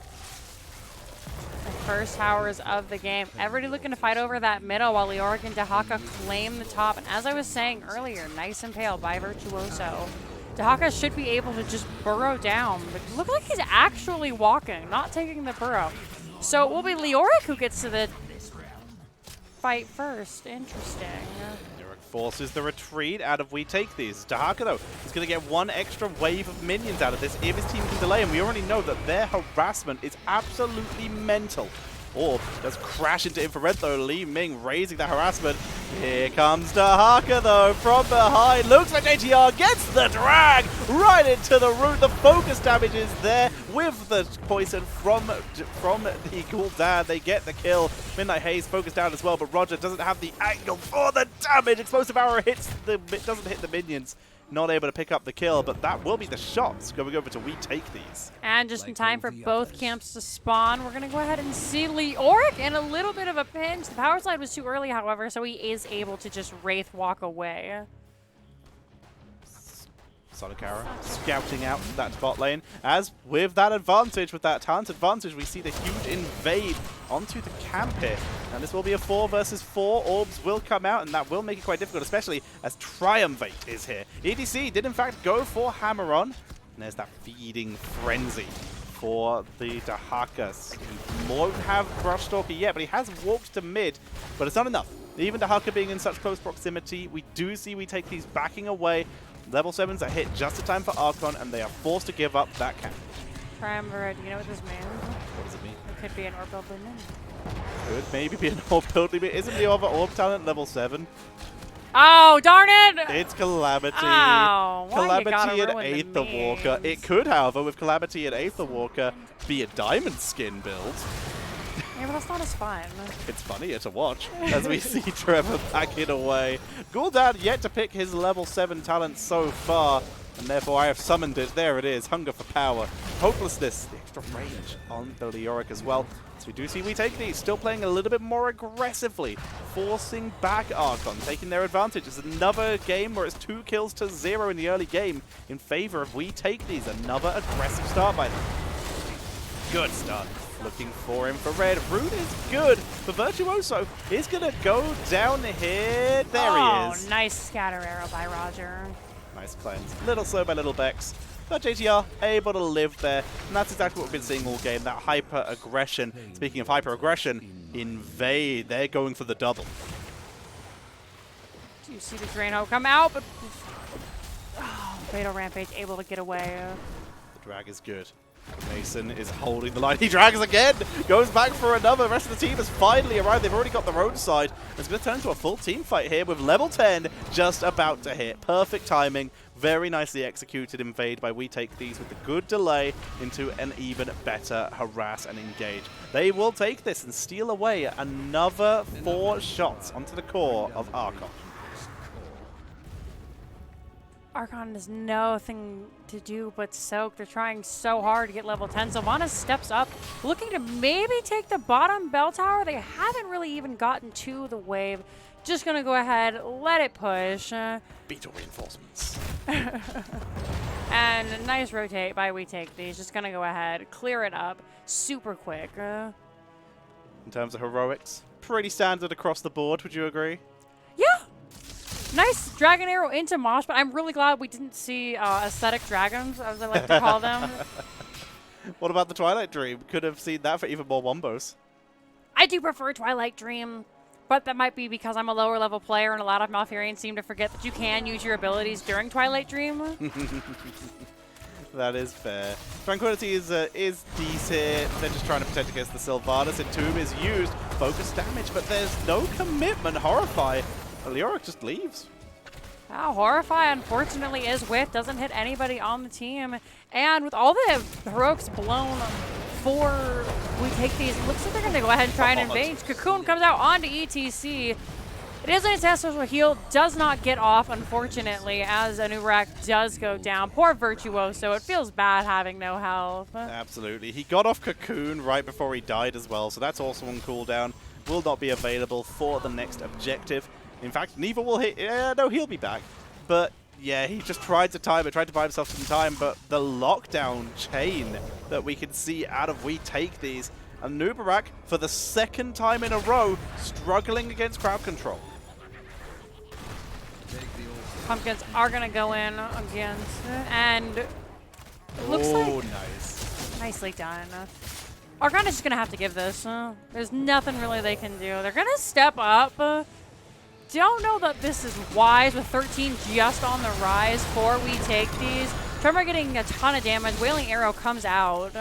The first towers of the game. Everybody looking to fight over that middle while Leoric and Dehaka claim the top. And as I was saying earlier, nice impale by Virtuoso. Dehaka should be able to just burrow down. But look like he's actually walking, not taking the burrow. So it will be Leoric who gets to the fight first. Interesting. Forces the retreat out of We Take These. Dehaka, though, is going to get one extra wave of minions out of this if his team can delay, and we already know that their harassment is absolutely mental. Orb does crash into Infrared, though. Li Ming raising the harassment. Here comes Dehaka, though, from behind. Looks like JTR gets the drag right into the root. The focus damage is there with the poison from the Gul'dan. They get the kill. Midnight Haze focused down as well, but Roger doesn't have the angle for the damage. Explosive Arrow doesn't hit the minions. Not able to pick up the kill, but that will be the shots going over to We Take These. And just in time for both camps to spawn, we're going to go ahead and see Leoric in a little bit of a pinch. The power slide was too early, however, so he is able to just Wraith walk away. Sonikara scouting out that bot lane. As with that advantage, with that talent advantage, we see the huge invade onto the camp here. And this will be a 4 versus 4. Orbs will come out, and that will make it quite difficult, especially as Triumvirate is here. EDC did, in fact, go for Hammer-On. And there's that feeding frenzy for the Dahakas. He won't have Brushstalker yet, but he has walked to mid, but it's not enough. Even Dehaka being in such close proximity, we do see We Take These backing away. Level 7s are hit just in time for Archon, and they are forced to give up that camp. Triumvirate, you know what this means? What does it mean? It could be an orb build minion. Could maybe be an orb build limit. Isn't the other orb talent level 7? Oh, darn it! It's Calamity. Oh, Calamity and Aether Walker. It could, however, with Calamity and Aether Walker, be a diamond skin build. Yeah, but that's not as fun. It's funnier to watch as we see Trevor backing away. Gul'dan yet to pick his level 7 talent so far, and therefore I have summoned it. There it is, Hunger for Power. Hopelessness, the extra range on the Leoric as well. So we do see We Take These, still playing a little bit more aggressively, forcing back Archon, taking their advantage. It's another game where it's 2 kills to 0 in the early game in favor of We Take These. Another aggressive start by them. Good start. Looking for Infrared. Root is good, but Virtuoso is going to go down here. There he is. Oh, nice scatter arrow by Roger. Nice cleanse. Little slow by Little Bex. But JTR able to live there. And that's exactly what we've been seeing all game. That hyper-aggression. Speaking of hyper-aggression, Invade. They're going for the double. You see the Drain Hope come out, but Fatal Rampage able to get away. The drag is good. Mason is holding the line. He drags again! Goes back for another. The rest of the team has finally arrived. They've already got their own side. It's going to turn into a full team fight here with level 10 just about to hit. Perfect timing. Very nicely executed invade by We Take These with a good delay into an even better harass and engage. They will take this and steal away another 4 shots onto the core of Archon. Archon has nothing to do but soak. They're trying so hard to get level 10. Sylvanas steps up, looking to maybe take the bottom bell tower. They haven't really even gotten to the wave. Just going to go ahead, let it push. Beetle reinforcements. And a nice rotate by We Take These. Just going to go ahead, clear it up super quick. In terms of heroics, pretty standard across the board, would you agree? Yeah. Nice dragon arrow into Mosh, but I'm really glad we didn't see aesthetic dragons, as I like to call them. What about the Twilight Dream? Could have seen that for even more wombos. I do prefer Twilight Dream, but that might be because I'm a lower level player and a lot of Malfurians seem to forget that you can use your abilities during Twilight Dream. That is fair. Tranquility is decent. They're just trying to protect against the Sylvanas. Entomb is used. Focus damage, but there's no commitment. Horrify. Leoric just leaves. Horrify, unfortunately, is with. Doesn't hit anybody on the team. And with all the heroics blown for We Take These, it looks like they're going to go ahead and try and invade. Cocoon comes out onto ETC. It is an ancestral heal. Does not get off, unfortunately, as Anurak does go down. Poor Virtuoso. It feels bad having no health. Absolutely. He got off Cocoon right before he died as well, so that's also on cooldown. Will not be available for the next objective. In fact, neither will hit. No, he'll be back. But yeah, he just tried to time it, tried to buy himself some time. But the lockdown chain that we can see out of We Take These. And Nubarak, for the 2nd time in a row, struggling against crowd control. Pumpkins are going to go in against, and it looks like nice. Nicely done. Archon is just going to have to give this. There's nothing really they can do. They're going to step up. Don't know that this is wise with 13 just on the rise for We Take These. Tremor getting a ton of damage. Wailing Arrow comes out.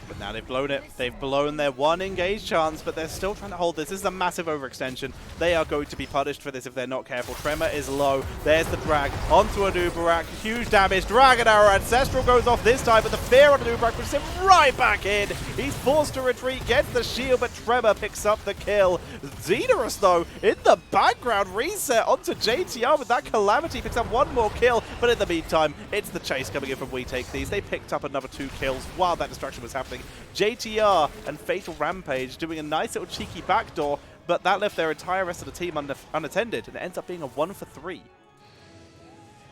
But now they've blown it. They've blown their 1 engage chance, but they're still trying to hold this. This is a massive overextension. They are going to be punished for this if they're not careful. Tremor is low. There's the drag onto a Nubarak. Huge damage. Dragon Arrow. Ancestral goes off this time, but the fear on the Nubarak puts him right back in. He's forced to retreat, gets the shield, but Tremor picks up the kill. Xenorus, though, in the background, reset onto JTR with that Calamity. Picks up 1 more kill, but in the meantime, it's the chase coming in from We Take These. They picked up another 2 kills while that destruction was happening. JTR and Fatal Rampage doing a nice little cheeky backdoor, but that left their entire rest of the team unattended, and it ends up being a 1 for 3.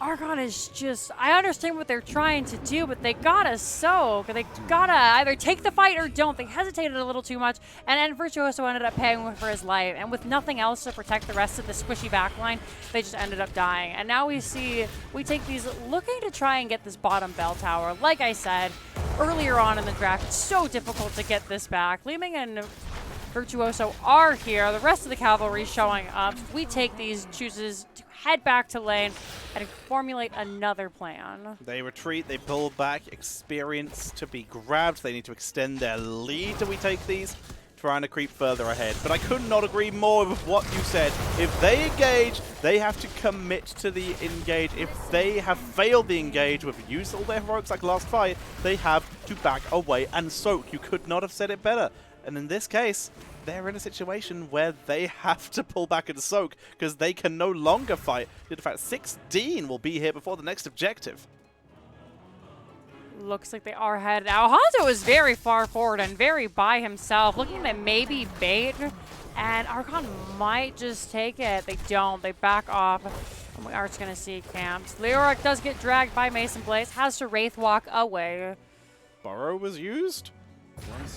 Archon is just, I understand what they're trying to do, but they gotta soak. They gotta either take the fight or don't. They hesitated a little too much, and Virtuoso ended up paying for his life. And with nothing else to protect the rest of the squishy backline, they just ended up dying. And now we take these looking to try and get this bottom bell tower. Like I said earlier on in the draft, it's so difficult to get this back. Leeming and Virtuoso are here. The rest of the cavalry showing up. We Take These, chooses to head back to lane and formulate another plan. They retreat, they pull back, experience to be grabbed. They need to extend their lead. Do We Take These? Trying to creep further ahead. But I could not agree more with what you said. If they engage, they have to commit to the engage. If they have failed the engage with use all their heroics like last fight, they have to back away and soak. You could not have said it better. And in this case, they're in a situation where they have to pull back and soak because they can no longer fight. In fact, 16 will be here before the next objective. Looks like they are headed out. Hanzo is very far forward and very by himself, looking to maybe bait, and Archon might just take it. They don't. They back off, and we are just going to see camps. Leoric does get dragged by Mason Blaze, has to Wraith Walk away. Burrow was used,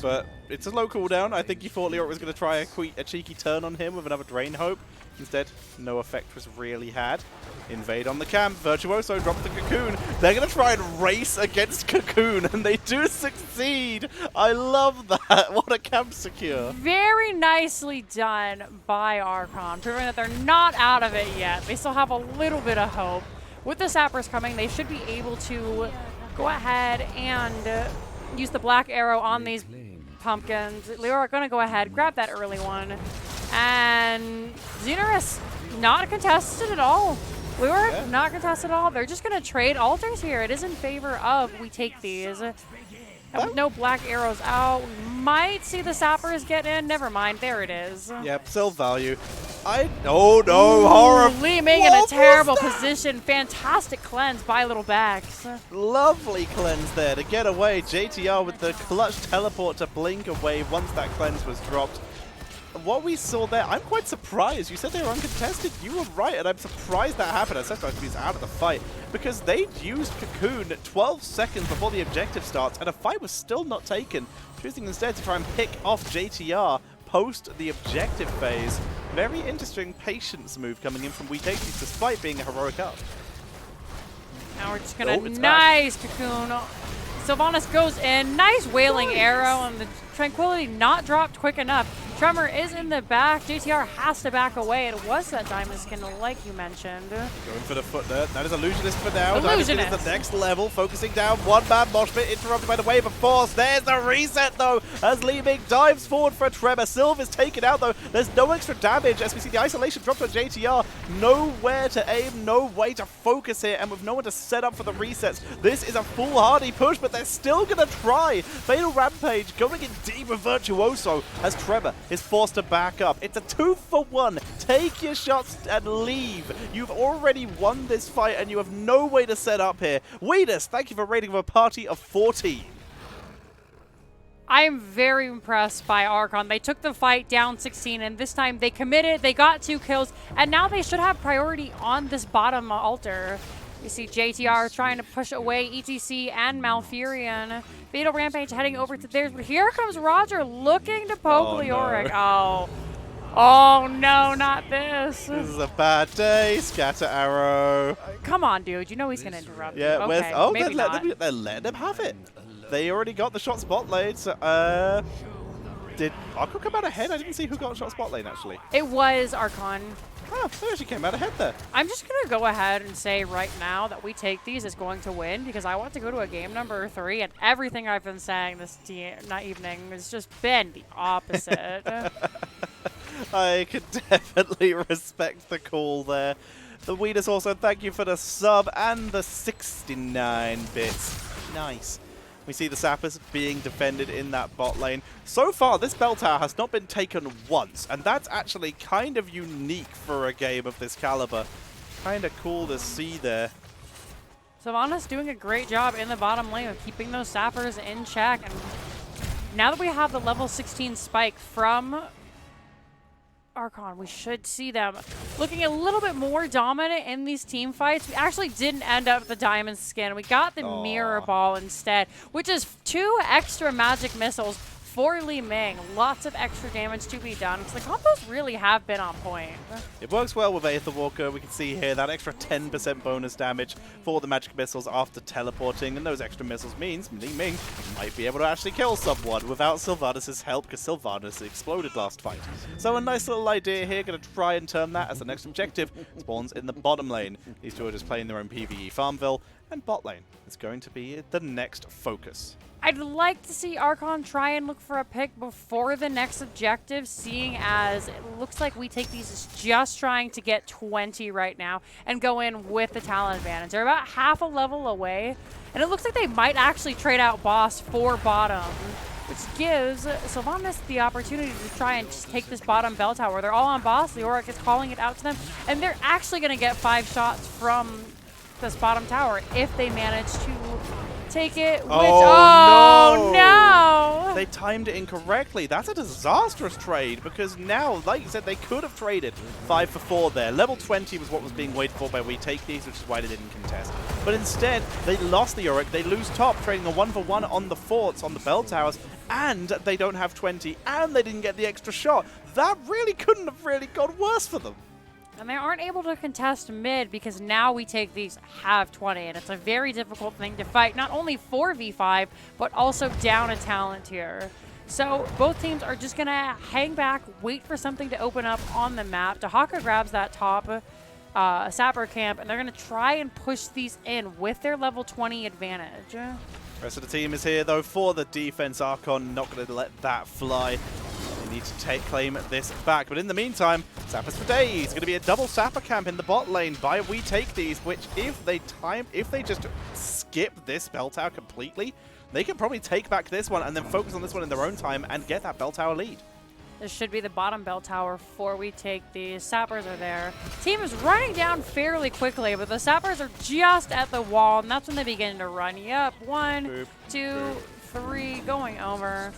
but it's a low cooldown. I think he thought Leoric was going to try a cheeky turn on him with another Drain Hope. Instead, no effect was really had. Invade on the camp. Virtuoso drops the Cocoon. They're going to try and race against Cocoon, and they do succeed. I love that. What a camp secure. Very nicely done by Archon, proving that they're not out of it yet. They still have a little bit of hope. With the sappers coming, they should be able to go ahead and use the black arrow on these pumpkins. Leo are going to go ahead, grab that early one. And Xenorus not contested at all. Lure, not contested at all. They're just going to trade altars here. It is in favor of we take these. And with no black arrows out, we might see the sappers get in. Never mind. There it is. Yep, still value. Oh no, horror. Li Ming in a terrible position. Fantastic cleanse by Little Backs. Lovely cleanse there to get away. JTR with the clutch teleport to blink away once that cleanse was dropped. What we saw there, I'm quite surprised. You said they were uncontested. You were right, and I'm surprised that happened. I said he's out of the fight because they used Cocoon 12 seconds before the objective starts, and a fight was still not taken, choosing instead to try and pick off JTR post the objective phase. Very interesting patience move coming in from WeTakeThese despite being a heroic up. Now we're just going to nice Cocoon. Sylvanas goes in. Nice wailing arrow, and the Tranquility not dropped quick enough. Tremor is in the back. JTR has to back away. It was that Diamond Skin, like you mentioned. Going for the foot there. That is Illusionist for now. Illusionist. Diamond Skin is the next level. Focusing down. One man mosh pit interrupted by the wave of force. There's the reset, though, as Li Ming dives forward for a Tremor. Sylv is taken out, though. There's no extra damage as we see the isolation dropped on JTR. Nowhere to aim, no way to focus here, and with no one to set up for the resets. This is a foolhardy push, but they're still going to try. Fatal Rampage going in deep with Virtuoso as Tremor is forced to back up. It's a 2-for-1. Take your shots and leave. You've already won this fight and you have no way to set up here. Weedus, thank you for rating of a party of 14. I'm very impressed by Archon. They took the fight down 16, and this time they committed, they got 2 kills, and now they should have priority on this bottom altar. You see JTR trying to push away ETC and Malfurion. Fatal Rampage heading over to theirs, but here comes Roger looking to poke Leoric. No. Oh no, not this. This is a bad day. Scatter arrow. Come on, dude. You know he's going to interrupt you. Yeah, Okay, maybe they're letting them have it. They already got the shot spot lane, so, did Archon come out ahead? I didn't see who got shot spot lane, actually. It was Archon. Oh, they actually came out ahead there. I'm just going to go ahead and say right now that WeTakeThese is going to win because I want to go to a game number 3, and everything I've been saying this evening has just been the opposite. I could definitely respect the call there. The Weedus also, thank you for the sub and the 69 bits. Nice. We see the Sappers being defended in that bot lane. So far, this bell tower has not been taken once, and that's actually kind of unique for a game of this caliber. Kind of cool to see there. Sylvanas doing a great job in the bottom lane of keeping those Sappers in check. And now that we have the level 16 spike from Archon, we should see them looking a little bit more dominant in these team fights. We actually didn't end up with the Diamond Skin. We got the Mirror Ball instead, which is 2 extra magic missiles for Li Ming. Lots of extra damage to be done, because the combos really have been on point. It works well with Aetherwalker. We can see here that extra 10% bonus damage for the magic missiles after teleporting, and those extra missiles means Li Ming might be able to actually kill someone without Sylvanas' help, because Sylvanas exploded last fight. So a nice little idea here, going to try and turn that as the next objective. Spawns in the bottom lane. These two are just playing their own PvE Farmville, and bot lane is going to be the next focus. I'd like to see Archon try and look for a pick before the next objective, seeing as it looks like WeTakeThese is just trying to get 20 right now and go in with the talent advantage. They're about half a level away, and it looks like they might actually trade out boss for bottom, which gives Sylvanas the opportunity to try and just take this bottom bell tower. They're all on boss. Leoric is calling it out to them, and they're actually going to get 5 shots from this bottom tower if they manage to take it, which, oh no! They timed it incorrectly. That's a disastrous trade, because now, like you said, they could have traded 5 for 4 there. Level 20 was what was being waited for by WeTakeThese, which is why they didn't contest. But instead, they lost the Yorick. They lose top, trading a 1-for-1 on the forts, on the bell towers, and they don't have 20, and they didn't get the extra shot. That really couldn't have really gone worse for them. And they aren't able to contest mid because now we take these have 20, and it's a very difficult thing to fight, not only 4v5, but also down a talent tier. So both teams are just going to hang back, wait for something to open up on the map. Dahaka grabs that top sapper camp, and they're going to try and push these in with their level 20 advantage. Rest of the team is here, though, for the defense. Archon not going to let that fly. They need to claim this back. But in the meantime, Sappers for days. Going to be a double Sapper camp in the bot lane by We Take These, which if they just skip this bell tower completely, they can probably take back this one and then focus on this one in their own time and get that bell tower lead. This should be the bottom bell tower before We Take These. Sappers are there. Team is running down fairly quickly, but the Sappers are just at the wall, and that's when they begin to run. Yep, 1, Boop, 2, boop. 3, going over.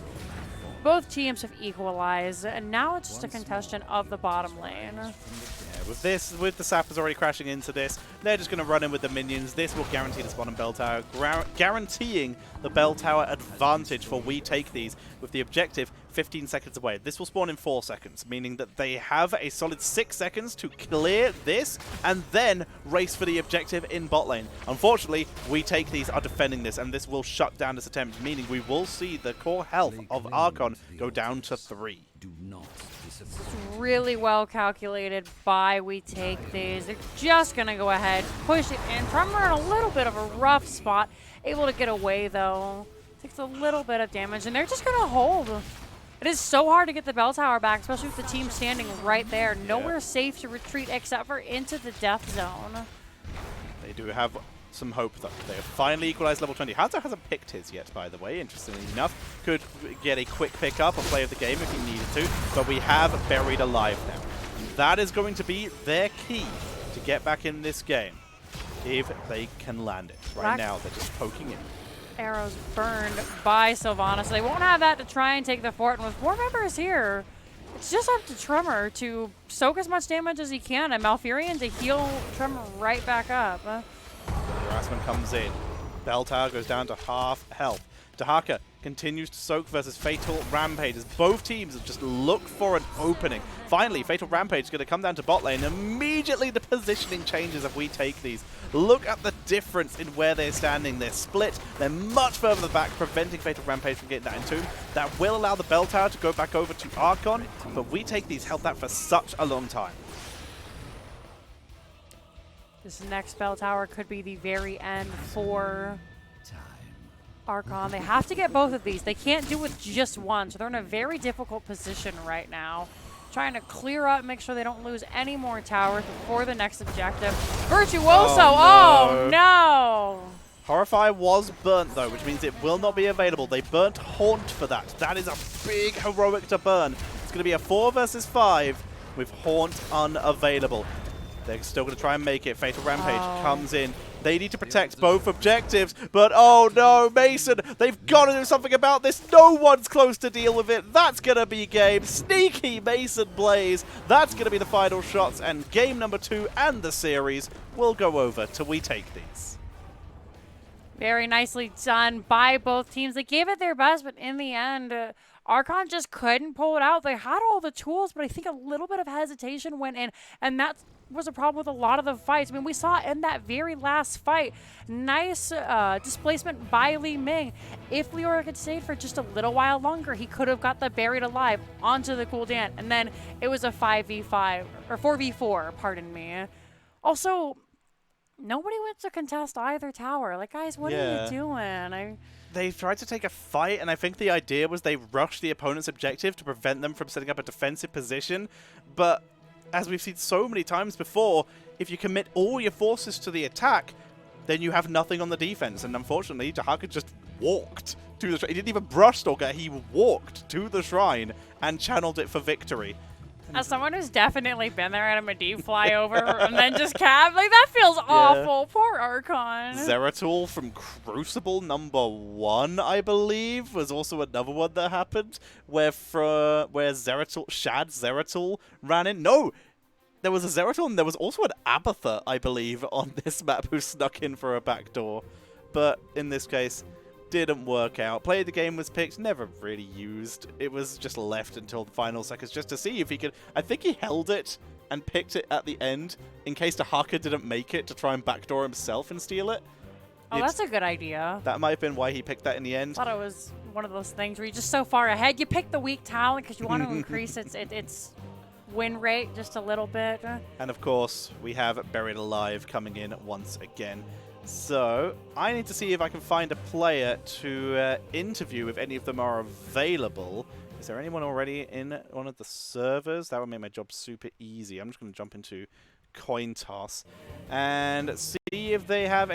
Both teams have equalized, and now it's just a contestant of the bottom lane. Yeah, with the Sappers already crashing into this, they're just going to run in with the minions. This will guarantee this bottom bell tower, guaranteeing the bell tower advantage for We Take These, with the objective 15 seconds away. This will spawn in 4 seconds, meaning that they have a solid 6 seconds to clear this and then race for the objective in bot lane. Unfortunately, We Take These are defending this, and this will shut down this attempt, meaning we will see the core health of Archon go down to 3. It's really well calculated by We Take These. They're just going to go ahead, push it in. Tremor in a little bit of a rough spot. Able to get away, though. Takes a little bit of damage, and they're just going to hold. It is so hard to get the bell tower back, especially with the team standing right there. Nowhere safe to retreat except for into the death zone. They do have some hope, though. They have finally equalized level 20. Hanzo hasn't picked his yet, by the way, interestingly enough. Could get a quick pickup or play of the game if he needed to, but we have Buried Alive now. And that is going to be their key to get back in this game, if they can land it. Right now, they're just poking in. Arrows burned by Sylvana, so they won't have that to try and take the fort. And with 4 members here, it's just up to Tremor to soak as much damage as he can, and Malfurion to heal Tremor right back up. Harassment comes in. Bell tower goes down to half health. Dahaka continues to soak versus Fatal Rampage as both teams just look for an opening. Finally, Fatal Rampage is going to come down to bot lane. Immediately the positioning changes if We Take These. Look at the difference in where they're standing. They're split. They're much further back, preventing Fatal Rampage from getting that entomb. That will allow the bell tower to go back over to Archon, but We Take These held that for such a long time. This next bell tower could be the very end for Archon. They have to get both of these. They can't do with just one, so they're in a very difficult position right now. Trying to clear up, make sure they don't lose any more towers before the next objective. Virtuoso! Oh, no! Horrify was burnt, though, which means it will not be available. They burnt Haunt for that. That is a big heroic to burn. It's going to be a 4 versus 5 with Haunt unavailable. They're still going to try and make it. Fatal Rampage comes in. They need to protect both objectives, but oh no, Mason, they've got to do something about this. No one's close to deal with it. That's going to be game. Sneaky Mason Blaze. That's going to be the final shots, and game number 2 and the series will go over to We Take These. Very nicely done by both teams. They gave it their best, but in the end, Archon just couldn't pull it out. They had all the tools, but I think a little bit of hesitation went in, and that was a problem with a lot of the fights. I mean, we saw in that very last fight, nice displacement by Li Ming. If Leora had stayed for just a little while longer, he could have got the Buried Alive onto the cooldown, and then it was a 5v5, or 4v4, pardon me. Also, nobody went to contest either tower. Like, guys, what are you doing? They tried to take a fight, and I think the idea was they rushed the opponent's objective to prevent them from setting up a defensive position. But as we've seen so many times before, if you commit all your forces to the attack, then you have nothing on the defense. And unfortunately, Dahaka just walked to the shrine. He didn't even brush Stalker. He walked to the shrine and channeled it for victory. As someone who's definitely been there at a Medivh flyover and then just cab, like, that feels awful. Poor Archon. Zeratul from Crucible #1, I believe, was also another one that happened, where Zeratul, Shad Zeratul ran in. No! There was a Zeratul and there was also an Abatha, I believe, on this map who snuck in for a backdoor. But in this case, didn't work out. Play of the game was picked, never really used. It was just left until the final seconds just to see if he could. I think he held it and picked it at the end in case the hacker didn't make it to try and backdoor himself and steal it. Oh, that's a good idea. That might have been why he picked that in the end. I thought it was one of those things where you're just so far ahead. You pick the weak talent because you want to increase its win rate just a little bit. And of course, we have Buried Alive coming in once again. So I need to see if I can find a player to interview if any of them are available. Is there anyone already in one of the servers? That would make my job super easy. I'm just going to jump into Coin Toss and see if they have any